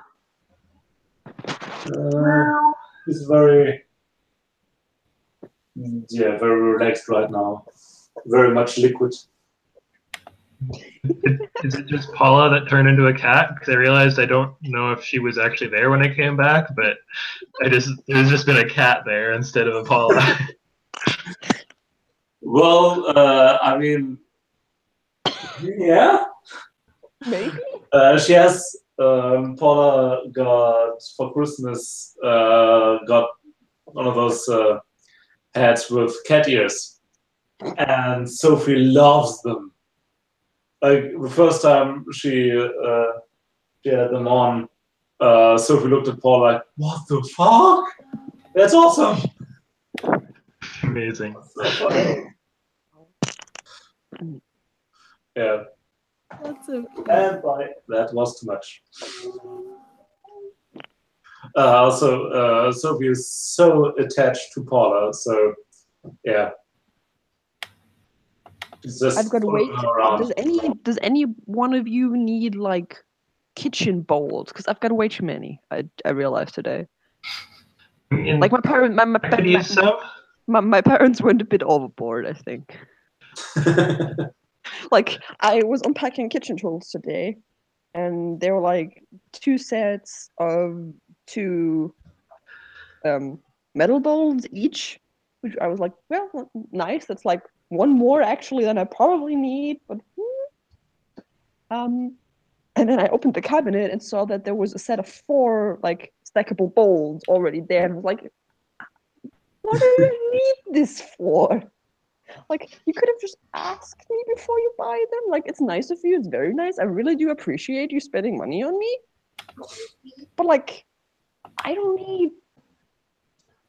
He's very, very relaxed right now. Very much liquid. Is it just Paula that turned into a cat? Because I realized I don't know if she was actually there when I came back, but there's just been a cat there instead of a Paula. Well, I mean, yeah. Maybe? She has, Paula got for Christmas, got one of those hats with cat ears. And Sophie loves them. Like the first time she had them on, Sophie looked at Paula like, "What the fuck? That's awesome!" Amazing. So funny. Yeah. That's a. And that was too much. Also, Sophie is so attached to Paula, so yeah. It's just I've got to wait. floating around. Does any one of you need like kitchen bowls? Because I've got way too many. I realized today. Like my parents, I could use some. my parents went a bit overboard, I think. Like I was unpacking kitchen tools today, and there were like 2 sets of 2 metal bowls each, which I was like, well, nice. That's like 1 more actually than I probably need, but and then I opened the cabinet and saw that there was a set of 4 like stackable bowls already there, and I was like, what do you need this for? Like, you could have just asked me before you buy them. Like, it's nice of you. It's very nice. I really do appreciate you spending money on me. But like, I don't need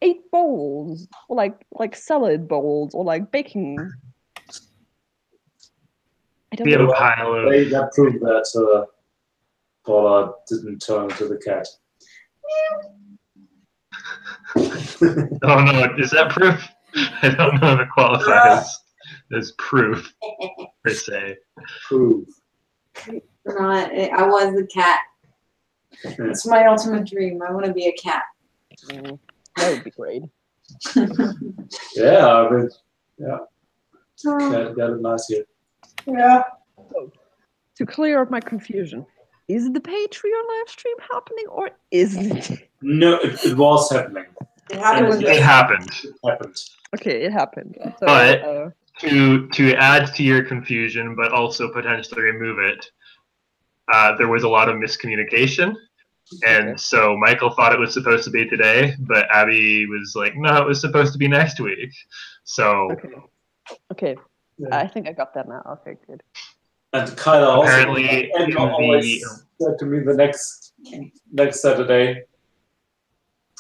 8 bowls, or like salad bowls, or like baking. I don't We have know. a pile of. That proved that Paula didn't turn into the cat. Oh no, is that proof? I don't know if it qualifies as proof per se. Prove. No, I was the cat. It's my ultimate dream. I want to be a cat. That would be great. Yeah, I mean, yeah. Got it nice here. Yeah. So, to clear up my confusion, is the Patreon live stream happening or isn't it? No, it was happening. It happened. It happened. It happened. Okay, it happened. So, But to add to your confusion, but also potentially remove it, there was a lot of miscommunication. And okay. so Michael thought it was supposed to be today, but Abby was like, no, it was supposed to be next week. So Okay. Yeah. I think I got that now. Okay, good. And Kyla also apparently and always said to me the next Saturday.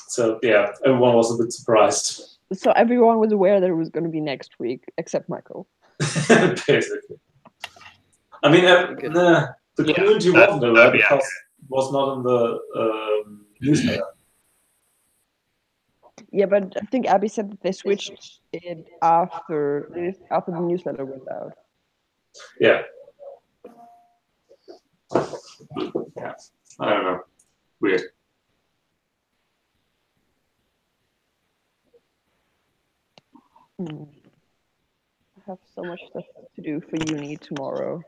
So yeah, everyone was a bit surprised. So everyone was aware that it was going to be next week, except Michael. Basically. I mean, the community wasn't aware because it was not in the newsletter. Yeah, but I think Abby said that they switched it after the newsletter went out. Yeah. Yeah. I don't know. Weird. I have so much stuff to do for uni tomorrow.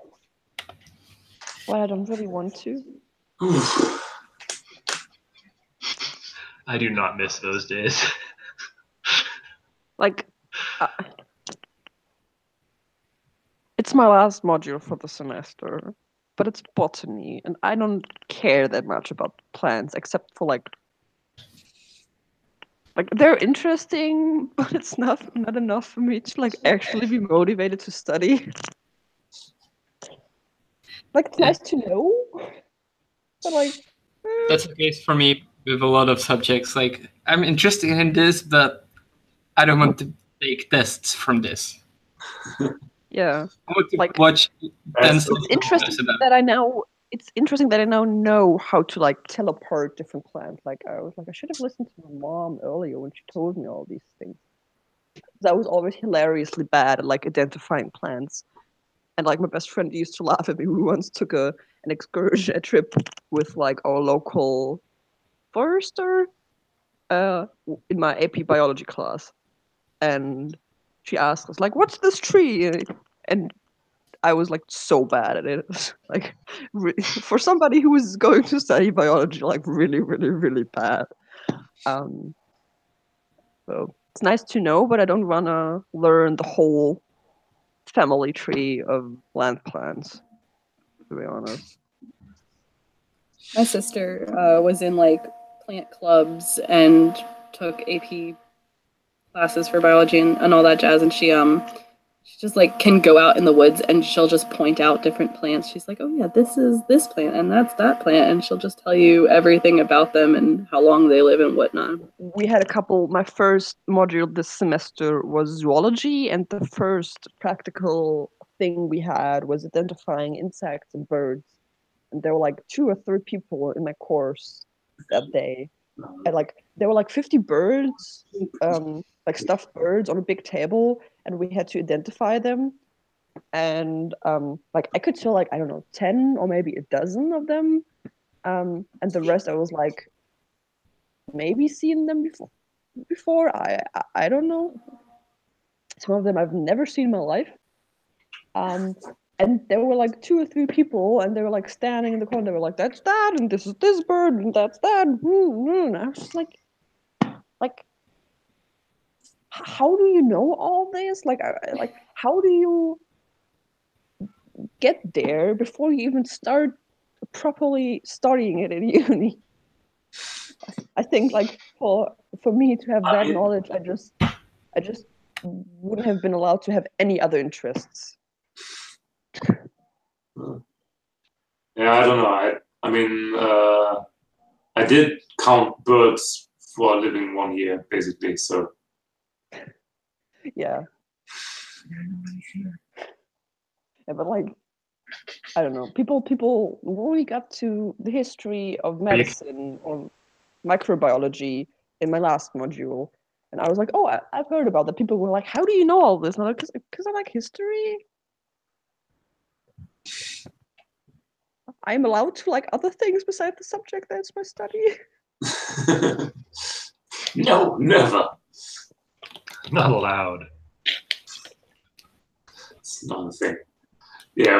Well, I don't really want to. I do not miss those days. Like, it's my last module for the semester, but it's botany, and I don't care that much about plants, except for like they're interesting, but it's not enough for me to like actually be motivated to study. Like, it's nice to know, but like That's the case for me with a lot of subjects. Like, I'm interested in this, but I don't want to take tests from this. yeah. I want to Like, watch. It's interesting that I now. It's interesting that I now know how to like tell apart different plants. Like, I was like, I should have listened to my mom earlier when she told me all these things. I was always hilariously bad at like identifying plants, and like my best friend used to laugh at me. We once took an excursion, a trip with like our local forester, in my AP biology class, and she asked us like, "What's this tree?" And I was like so bad at it, like for somebody who was going to study biology, like really, really, really bad. So it's nice to know, but I don't wanna learn the whole family tree of land plants, to be honest. My sister was in like plant clubs and took AP classes for biology and all that jazz, and she just like can go out in the woods and she'll just point out different plants. She's like, oh yeah, this is this plant and that's that plant, and she'll just tell you everything about them and how long they live and whatnot. We had a couple. My first module this semester was zoology, and the first practical thing we had was identifying insects and birds. And there were like 2 or 3 people in my course that day. And like there were like 50 birds, like stuffed birds on a big table, and we had to identify them. and like I could tell like I don't know 10 or maybe a dozen of them, and the rest I was like maybe seen them before. I don't know. Some of them I've never seen in my life. And there were like 2 or 3 people, and they were like standing in the corner. They were like, "That's that, and this is this bird, and that's that." And I was just like, how do you know all this? Like, how do you get there before you even start properly studying it in uni? I think like for me to have that knowledge, I just wouldn't have been allowed to have any other interests. Yeah, I don't know. I mean, I did count birds for a living 1 year, basically. So Yeah. Yeah, but like, I don't know. People, when we got to the history of medicine or microbiology in my last module, and I was like, oh, I've heard about that. People were like, how do you know all this? And I'm like, because I like history. I'm allowed to like other things besides the subject that's my study. no, never. Not allowed. It's not a thing. Yeah.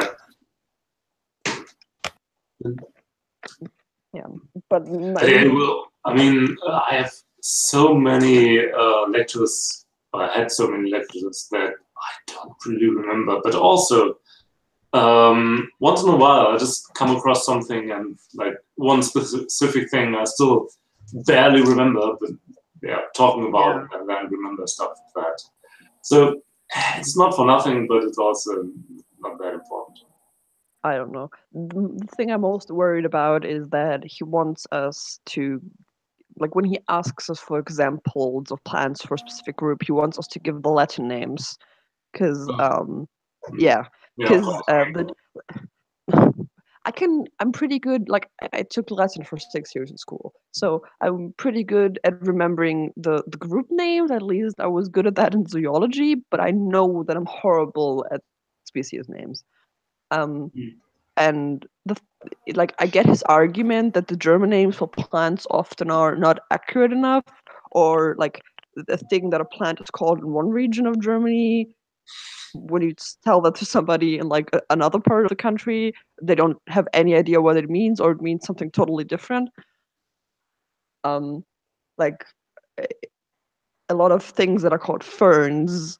Yeah, but I mean, I have so many lectures. I had so many lectures that I don't really remember. But also, once in a while, I just come across something and like one specific thing I still barely remember. But yeah, talking about it and then remember stuff like that. So it's not for nothing, but it's also not that important. I don't know. The thing I'm most worried about is that he wants us to, like, when he asks us for examples of plants for a specific group, he wants us to give the Latin names. Because, I'm pretty good, like, I took Latin for 6 years in school. So I'm pretty good at remembering the group names. At least I was good at that in zoology, but I know that I'm horrible at species names. And I get his argument that the German names for plants often are not accurate enough, or like the thing that a plant is called in one region of Germany, when you tell that to somebody in like another part of the country, they don't have any idea what it means, or it means something totally different. Like a lot of things that are called ferns.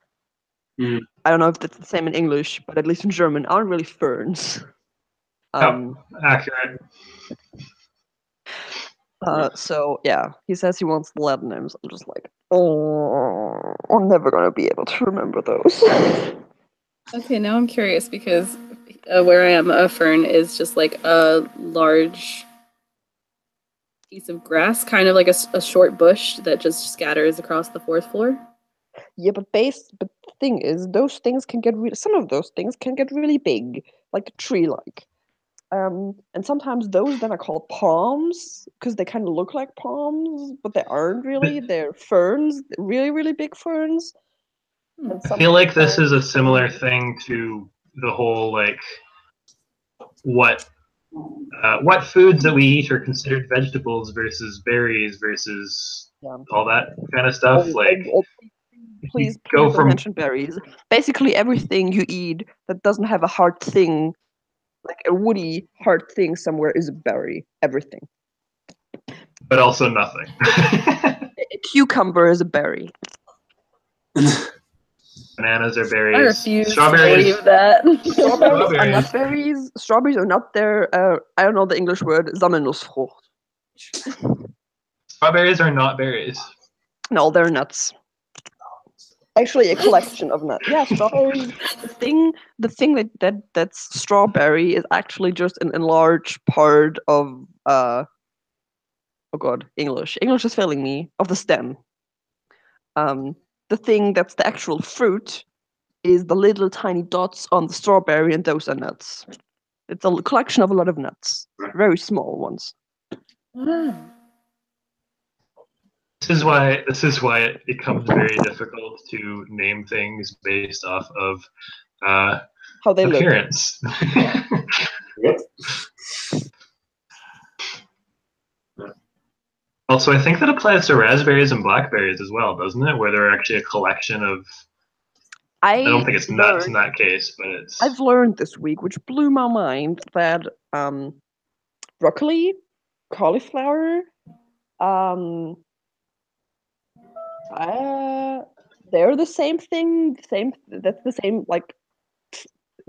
I don't know if that's the same in English, but at least in German, aren't really ferns. Accurate. So yeah, he says he wants the Latin names. I'm just like, oh, I'm never gonna be able to remember those. Okay, now I'm curious because where I am, a fern is just like a large piece of grass, kind of like a short bush that just scatters across the 4th floor. Yeah, but the thing is, those things can get some of those things can get really big, like a tree-like. And sometimes those then are called palms because they kind of look like palms, but they aren't really. They're ferns, really, really big ferns. And I feel like this is a similar thing to the whole like what foods that we eat are considered vegetables versus berries versus all that kind of stuff. Please don't mention berries. Basically, everything you eat that doesn't have a hard thing, like a woody hard thing somewhere, is a berry. Everything. But also nothing. A cucumber is a berry. Bananas are berries. I refuse Strawberries. to believe that. Strawberries are not berries. Strawberries are not their, I don't know the English word, Sammelnussfrucht. Strawberries are not berries. No, they're nuts. Actually, a collection of nuts. Yeah, strawberries. The thing that's strawberry is actually just an enlarged part of oh god, English is failing me, of the stem. The thing that's the actual fruit is the little tiny dots on the strawberry, and those are nuts. It's a collection of a lot of nuts, very small ones. This is why it becomes very difficult to name things based off of how they look. appearance. Yep. Also, I think that applies to raspberries and blackberries as well, doesn't it? Where they're actually a collection of. I don't think it's nuts in that case, but it's. I've learned this week, which blew my mind, that broccoli, cauliflower, they're the same thing. That's the same. Like,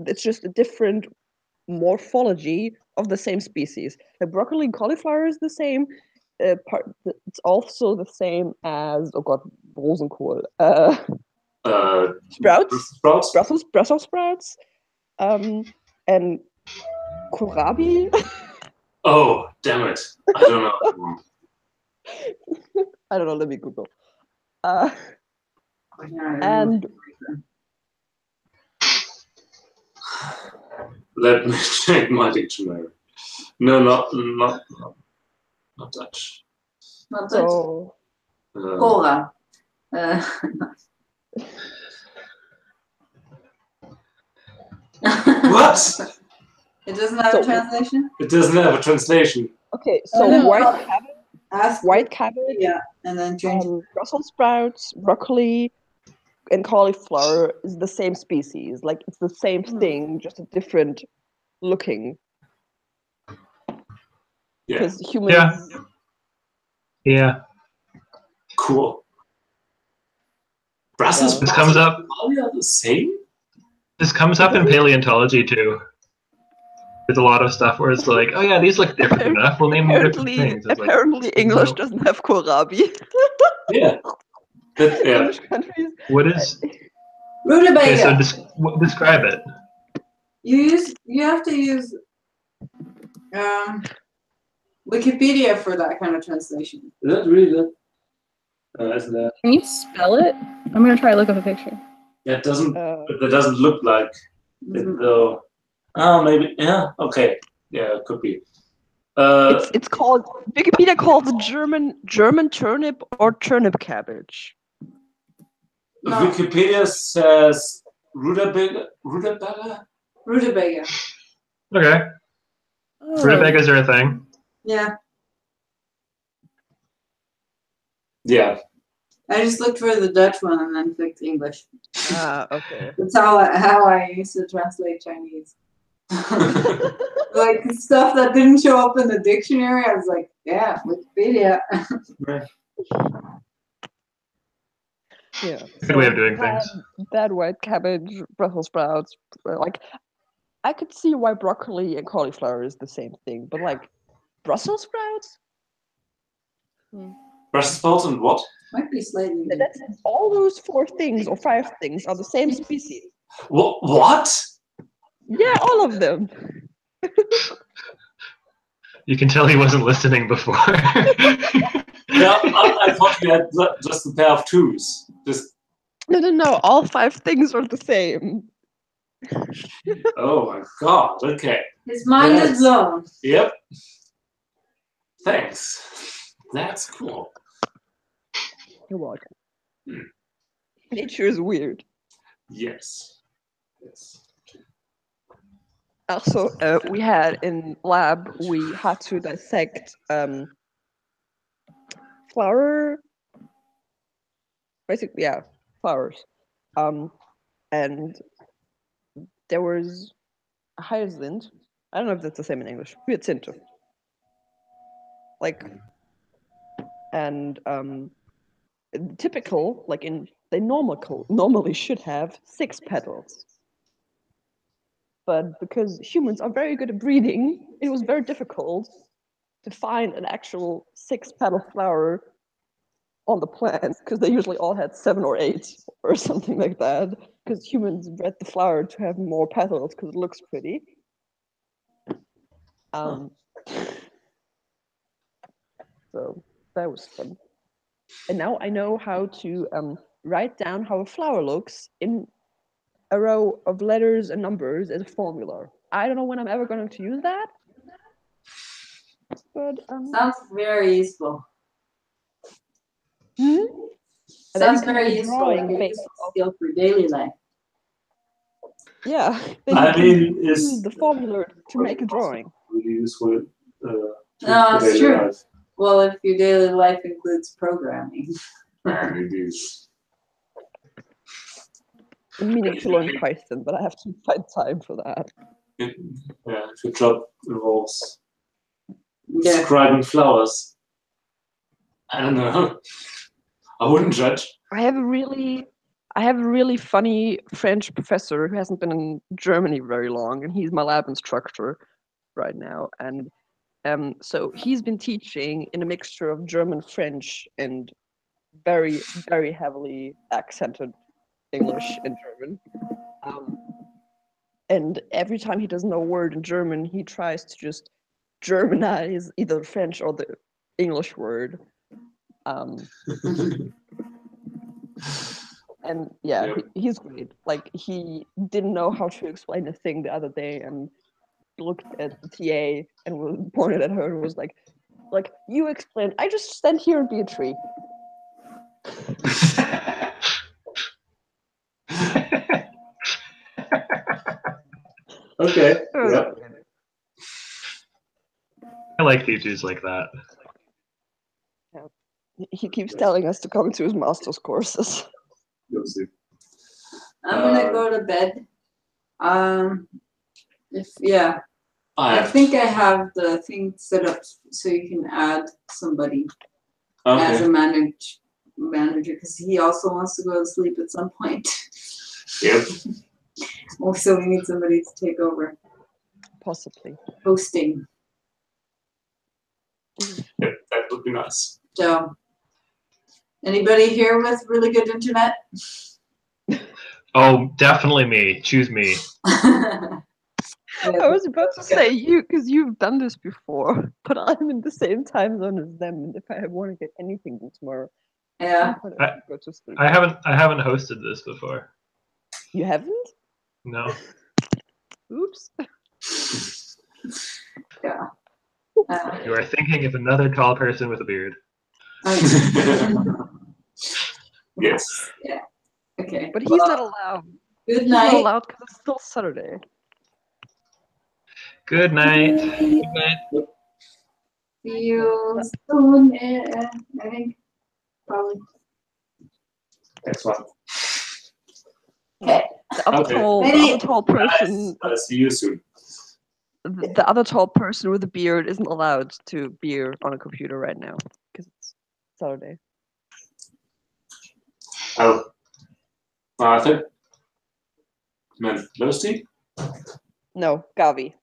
it's just a different morphology of the same species. The broccoli and cauliflower is the same. It's also the same as Rosenkohl. Sprouts. Brussels sprouts. And kohlrabi. Oh, damn it! I don't know. I don't know. Let me Google. And let me check my dictionary. No, not Dutch. Not Dutch. so Cola. What? It doesn't have a translation? It doesn't have a translation. okay, so no. white cabbage, Yeah, and then change. Brussels sprouts, broccoli, and cauliflower is the same species. Like, it's the same thing, just a different looking. Yeah. Because humans. Yeah. Cool. Brussels This comes up. are the same? This comes up in paleontology too. There's a lot of stuff where it's like, oh yeah, these look different enough. We'll name them different things. It's Apparently, English nope. doesn't have kohlrabi. Yeah. Yeah. English countries. What is? Rutabaga. Okay, so describe it. You have to use Wikipedia for that kind of translation. Is that really good? Isn't that? Can you spell it? I'm gonna try to look up a picture. Yeah, it doesn't. It doesn't look like it though. Oh, maybe. Yeah. Okay. Yeah, it could be. It's called, Wikipedia calls it German turnip or turnip cabbage. No. Wikipedia says rutabaga. Rutabaga. Okay. Oh. Rutabagas are a thing. Yeah. Yeah. I just looked for the Dutch one and then clicked English. Okay. That's how I used to translate Chinese. Like stuff that didn't show up in the dictionary, I was like, yeah, Wikipedia. Yeah. Good way of doing things. Bad white cabbage, Brussels sprouts. Like, I could see why broccoli and cauliflower is the same thing, but like Brussels sprouts? Brussels sprouts and what? Might be slightly. That's all those 4 things or 5 things are the same species. What? Yeah, all of them. You can tell he wasn't listening before. Yeah, I thought you had just a pair of twos. Just. No. All 5 things are the same. Oh my god. Okay. His mind is blown. Yep. Thanks. That's cool. You're welcome. Nature is weird. Yes. Also, we had in lab, we had to dissect flowers. And there was a hyacinth. I don't know if that's the same in English. Hyacinth. Like, and typical, like they normally should have 6 petals. But because humans are very good at breeding, it was very difficult to find an actual 6-petal flower on the plant, because they usually all had 7 or 8 or something like that, because humans bred the flower to have more petals because it looks pretty. So that was fun. And now I know how to write down how a flower looks in a row of letters and numbers as a formula. I don't know when I'm ever going to use that. But sounds very useful. Sounds very useful. Like a skill for daily life. Yeah, then I you can mean, use the formula to make a drawing. really useful. No, that's true. Life. Well, if your daily life includes programming. And it is. I'm meaning to learn Python, but I have to find time for that. Yeah, if your job involves Yeah. describing flowers, I don't know. I wouldn't judge. I have a really funny French professor who hasn't been in Germany very long, and he's my lab instructor right now. And so he's been teaching in a mixture of German, French, and very, very heavily accented English and German. And every time he doesn't know a word in German, he tries to just Germanize either the French or the English word. And yeah, Yep. he's great. Like, he didn't know how to explain a thing the other day, and looked at the TA and pointed at her and was like, you explain. I just stand here and be a tree. Okay. Yeah. I like teachers like that. He keeps telling us to come to his master's courses. You'll see. I'm gonna go to bed. I I think I have the thing set up so you can add somebody as okay. a manager because he also wants to go to sleep at some point. Yep. So we need somebody to take over Possibly. hosting. Yep. That would be nice. So, anybody here with really good internet? Oh, definitely me. Choose me. I was about to say you, because you've done this before, but I'm in the same time zone as them, and if I want to get anything done tomorrow, Yeah. I'm gonna go to sleep. I haven't hosted this before. You haven't? No. Oops. Yeah. You are thinking of another tall person with a beard. Yes. Yeah. Okay. But he's not allowed. Good He's not night. allowed because it's still Saturday. Good night. Good night. See you soon. I think probably. Next one. Okay. The other, Okay. tall person, I'll see you soon. the other tall person with a beard isn't allowed to be on a computer right now because it's Saturday. Oh. Martin? Men Lucy? No, Gavi.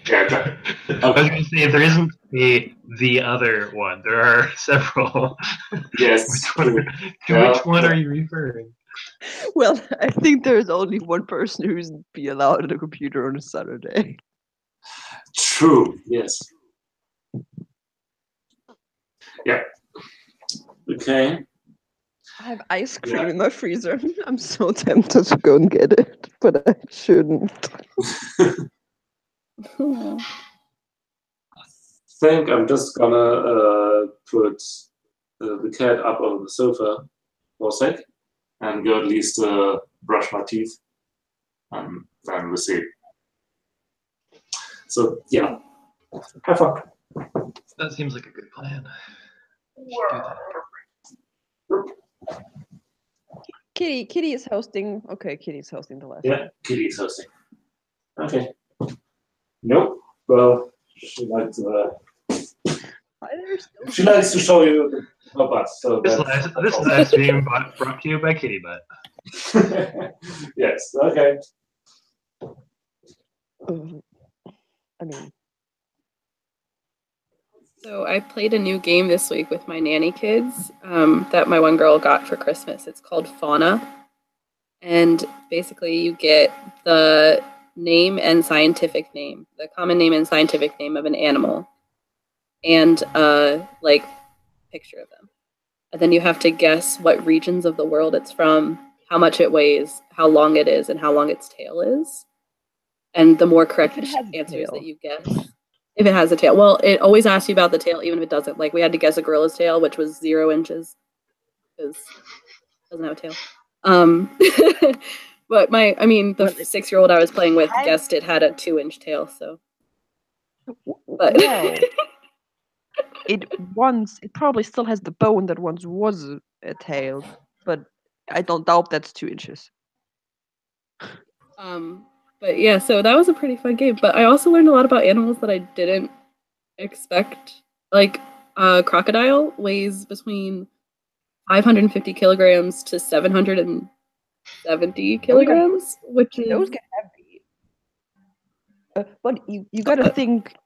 Yeah, okay. I was going to say, there isn't the other one. There are several. Yes. Which one are you referring? Well, I think there's only one person who's be allowed on a computer on a Saturday. True, yes. Yeah. Okay. I have ice cream in my freezer. I'm so tempted to go and get it, but I shouldn't. I think I'm just gonna put the cat up on the sofa for a sec and go at least brush my teeth, and then we'll see. So yeah, have fun. That seems like a good plan. Kitty is hosting. Okay, Kitty's hosting the last Yeah, one. Kitty is hosting. Okay. Nope. Well, she likes she likes to show you her butt. So This live stream brought to you by Kitty Butt. Yes. Okay. I mean, So I played a new game this week with my nanny kids that my one girl got for Christmas. It's called Fauna. And basically you get the name and scientific name, the common name and scientific name of an animal, and like picture of them. And then you have to guess what regions of the world it's from, how much it weighs, how long it is, and how long its tail is. And the more correct answers that you guess, if it has a tail. Well, it always asks you about the tail, even if it doesn't. Like, we had to guess a gorilla's tail, which was 0 inches, because it doesn't have a tail. But the Well, 6-year-old I was playing with had- guessed it had a 2-inch tail, so. But Well, it probably still has the bone that once was a tail, but I don't doubt that's 2 inches. But yeah, so that was a pretty fun game. But I also learned a lot about animals that I didn't expect. Like, crocodile weighs between 550 kilograms to 770 kilograms, which is Those get heavy. But you gotta think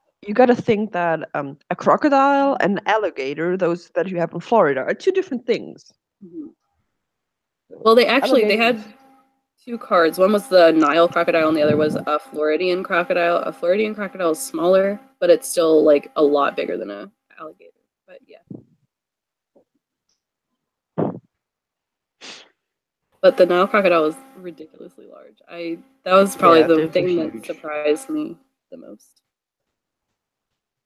that a crocodile and an alligator, those that you have in Florida, are two different things. Well, they had Alligators- 2 cards. One was the Nile crocodile, and the other was a Floridian crocodile. A Floridian crocodile is smaller, but it's still like a lot bigger than a alligator. But yeah. But the Nile crocodile was ridiculously large. That was probably Yeah, the they're thing that huge. surprised me the most.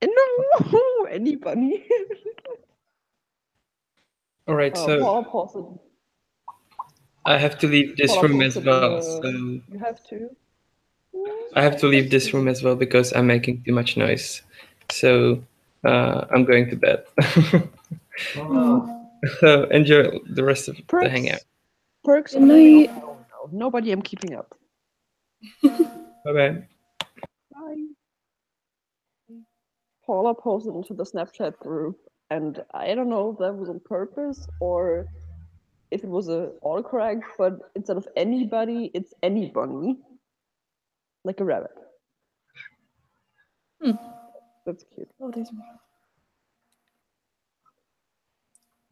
No, any bunny. All right, so Paula posted. I have to leave this Paula room as posted well. the- So You have to. I have to leave this room as well because I'm making too much noise. So I'm going to bed. So enjoy the rest of the hangout. Perks. Good night. No, nobody am keeping up. Bye-bye. Bye. Paula posted into the Snapchat group, and I don't know if that was on purpose or if it was a autocorrect, but instead of anybody, it's any bunny. Like a rabbit. That's cute. Oh, there's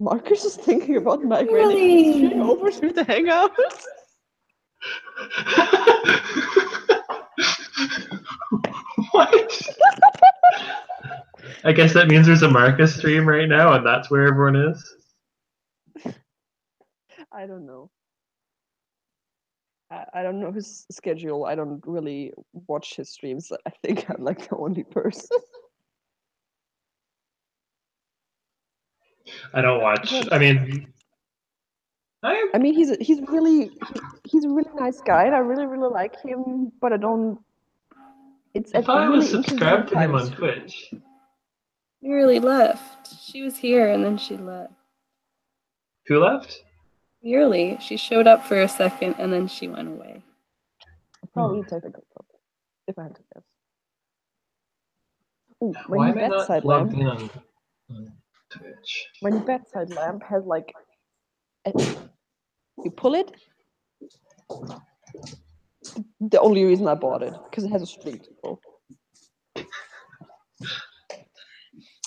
Marcus is thinking about migrating Really? over to the Hangout. What? I guess that means there's a Marcus stream right now, and that's where everyone is. I don't know. I don't know his schedule. I don't really watch his streams. I think I'm like the only person. I don't watch. I mean, I mean, he's a really nice guy, and I really like him. But I don't. It's if a I really was subscribed to him on inconvenient time. Twitch, Murley left. She was here and then she left. who left? Murley. She showed up for a second and then she went away. Probably technical problem, if I had to guess. Ooh, Why my am I not bedside plugged lamp. in on Twitch? My bedside lamp has like. You pull it. The only reason I bought it because it has a string to pull.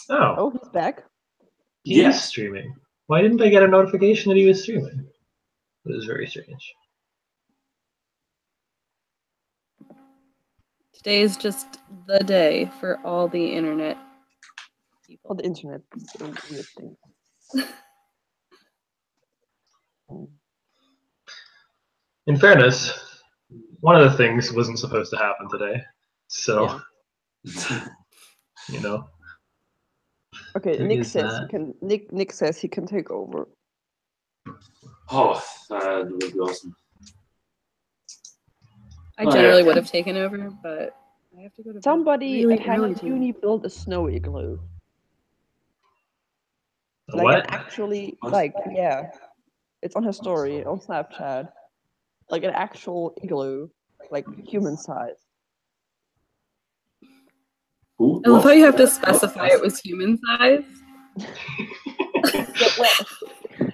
Oh, Oh, he's back. he Yeah. is streaming. Why didn't I get a notification that he was streaming? It was very strange. Today is just the day for all the internet people. On the internet, it's a weird thing. In fairness, one of the things wasn't supposed to happen today, so you know. Okay, Who Nick is says that? he can. Nick says he can take over. Oh, that would be awesome. I Oh, yeah. generally would have taken over, but I have to go to bed Somebody really at early Hangout tonight. Uni built a snow igloo. Like What? an actually, What? like yeah, it's on her story on Snapchat. Like an actual igloo, like human size. Who? I love how What? you have to specify it was human size. Yeah, well,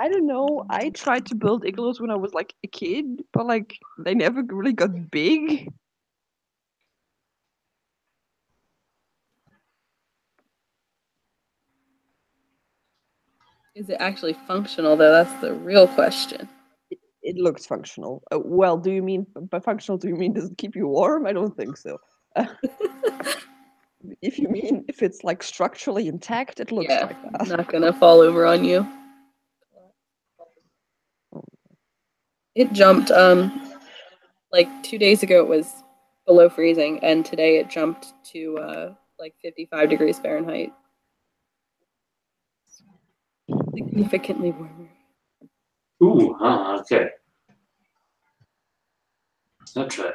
I don't know. I tried to build igloos when I was like a kid, but like they never really got big. Is it actually functional though? That's the real question. It looks functional. Well, do you mean by functional? Do you mean does it keep you warm? I don't think so. If you mean if it's like structurally intact, it looks Yeah, like that. not gonna fall over on you. It jumped. Like 2 days ago it was below freezing, and today it jumped to like 55 degrees Fahrenheit. Significantly warmer. Ooh, okay. That's right.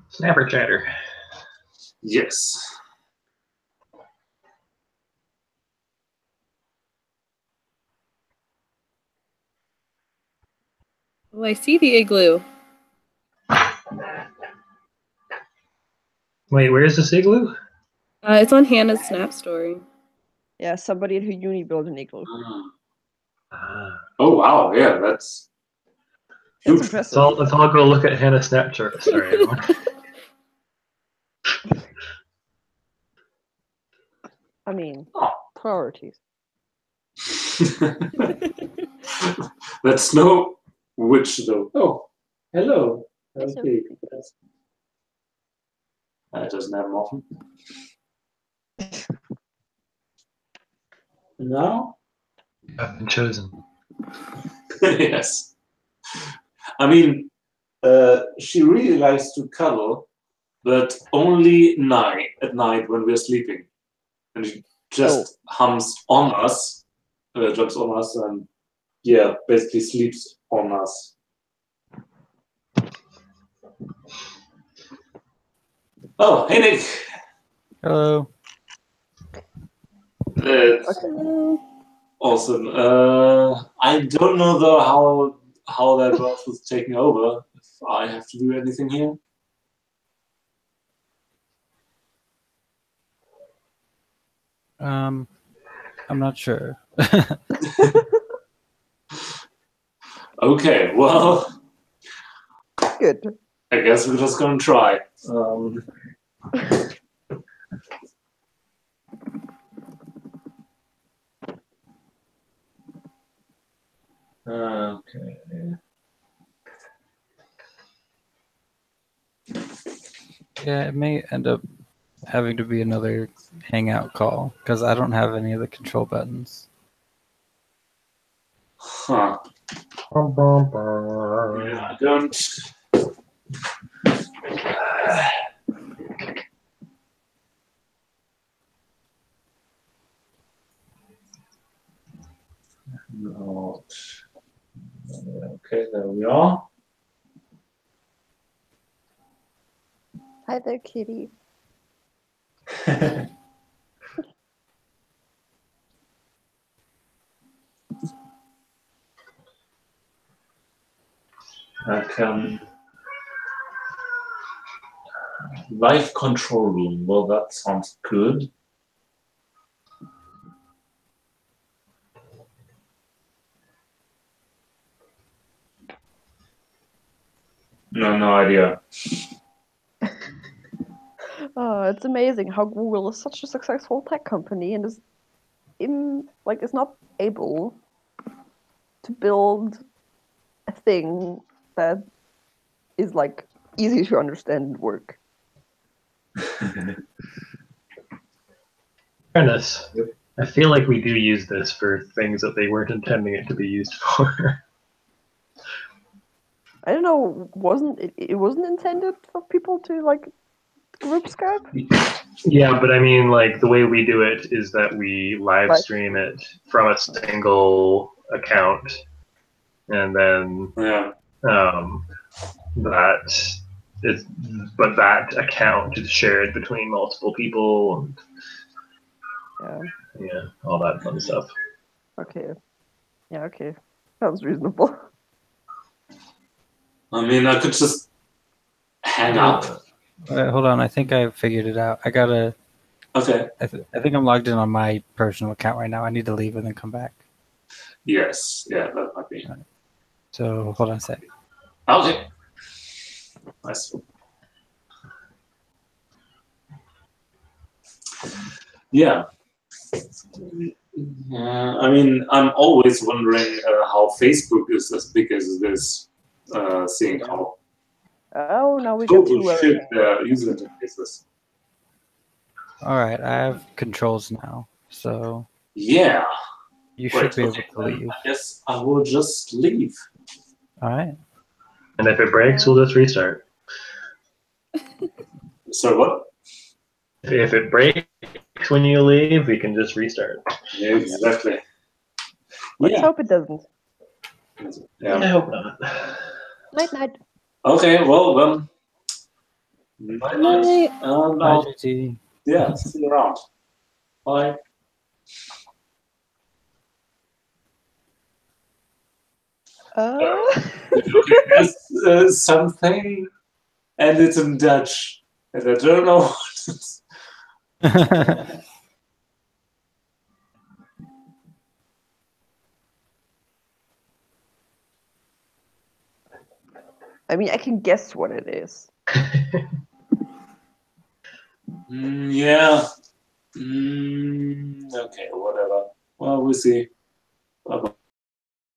Snapper chatter. Yes. Oh, I see the igloo. Wait, where's this igloo? It's on Hannah's Snap story. Yeah, somebody at her uni built an igloo. Oh wow, yeah, that's It's huge. impressive. Let's all go look at Hannah's Snapchat. Sorry, everyone. I mean, Oh. priorities. That's no witch though. Oh, hello. Hello. Okay. That doesn't happen often. No? I've been chosen. Yes. I mean, she really likes to cuddle, but only at night when we're sleeping. And she just hums on us, jumps on us, and yeah, basically sleeps on us. Oh, hey Nick. Hello. Hello. Awesome. I don't know though how that works with taking over. If I have to do anything here. I'm not sure. Okay, well, Good. I guess we're just gonna try. Okay. Yeah, it may end up having to be another Hangout call because I don't have any of the control buttons. Huh. Yeah, I don't. No. Okay, there we are. Hi there, kitty. I can. Live control room. Well, that sounds good. No idea. It's amazing how Google is such a successful tech company and is not able to build a thing that is like easy to understand and work. Fairness. I feel like we do use this for things that they weren't intending it to be used for. I don't know, it wasn't intended for people to like group Skype? Yeah, but I mean, like, the way we do it is that we live stream it from a single account, and then that account is shared between multiple people, and all that fun stuff. Okay. Yeah, okay. Sounds reasonable. I mean, I could just hang up. Hold on, I think I figured it out. I gotta. Okay. I think I'm logged in on my personal account right now. I need to leave and then come back. Yes. Yeah, that might be. Right. So hold on a sec. Okay. Nice. Yeah. I mean, I'm always wondering how Facebook is as big as this, seeing how Oh, now we got total shit their user interfaces. All right, I have controls now, so yeah, you should be able to leave. I guess I will just leave. All right. And if it breaks, we'll just restart. So what? If it breaks, when you leave, we can just restart. Yeah, exactly. Let's Yeah. hope it doesn't. I Yeah. hope not. Night, night. Okay. Well then. Night, night. Bye, JT. Yeah. See you around. Bye. Okay, there's something, and it's in Dutch, and I don't know what it's. I mean, I can guess what it is. Yeah. Okay, whatever. Well, we'll see. Bye-bye.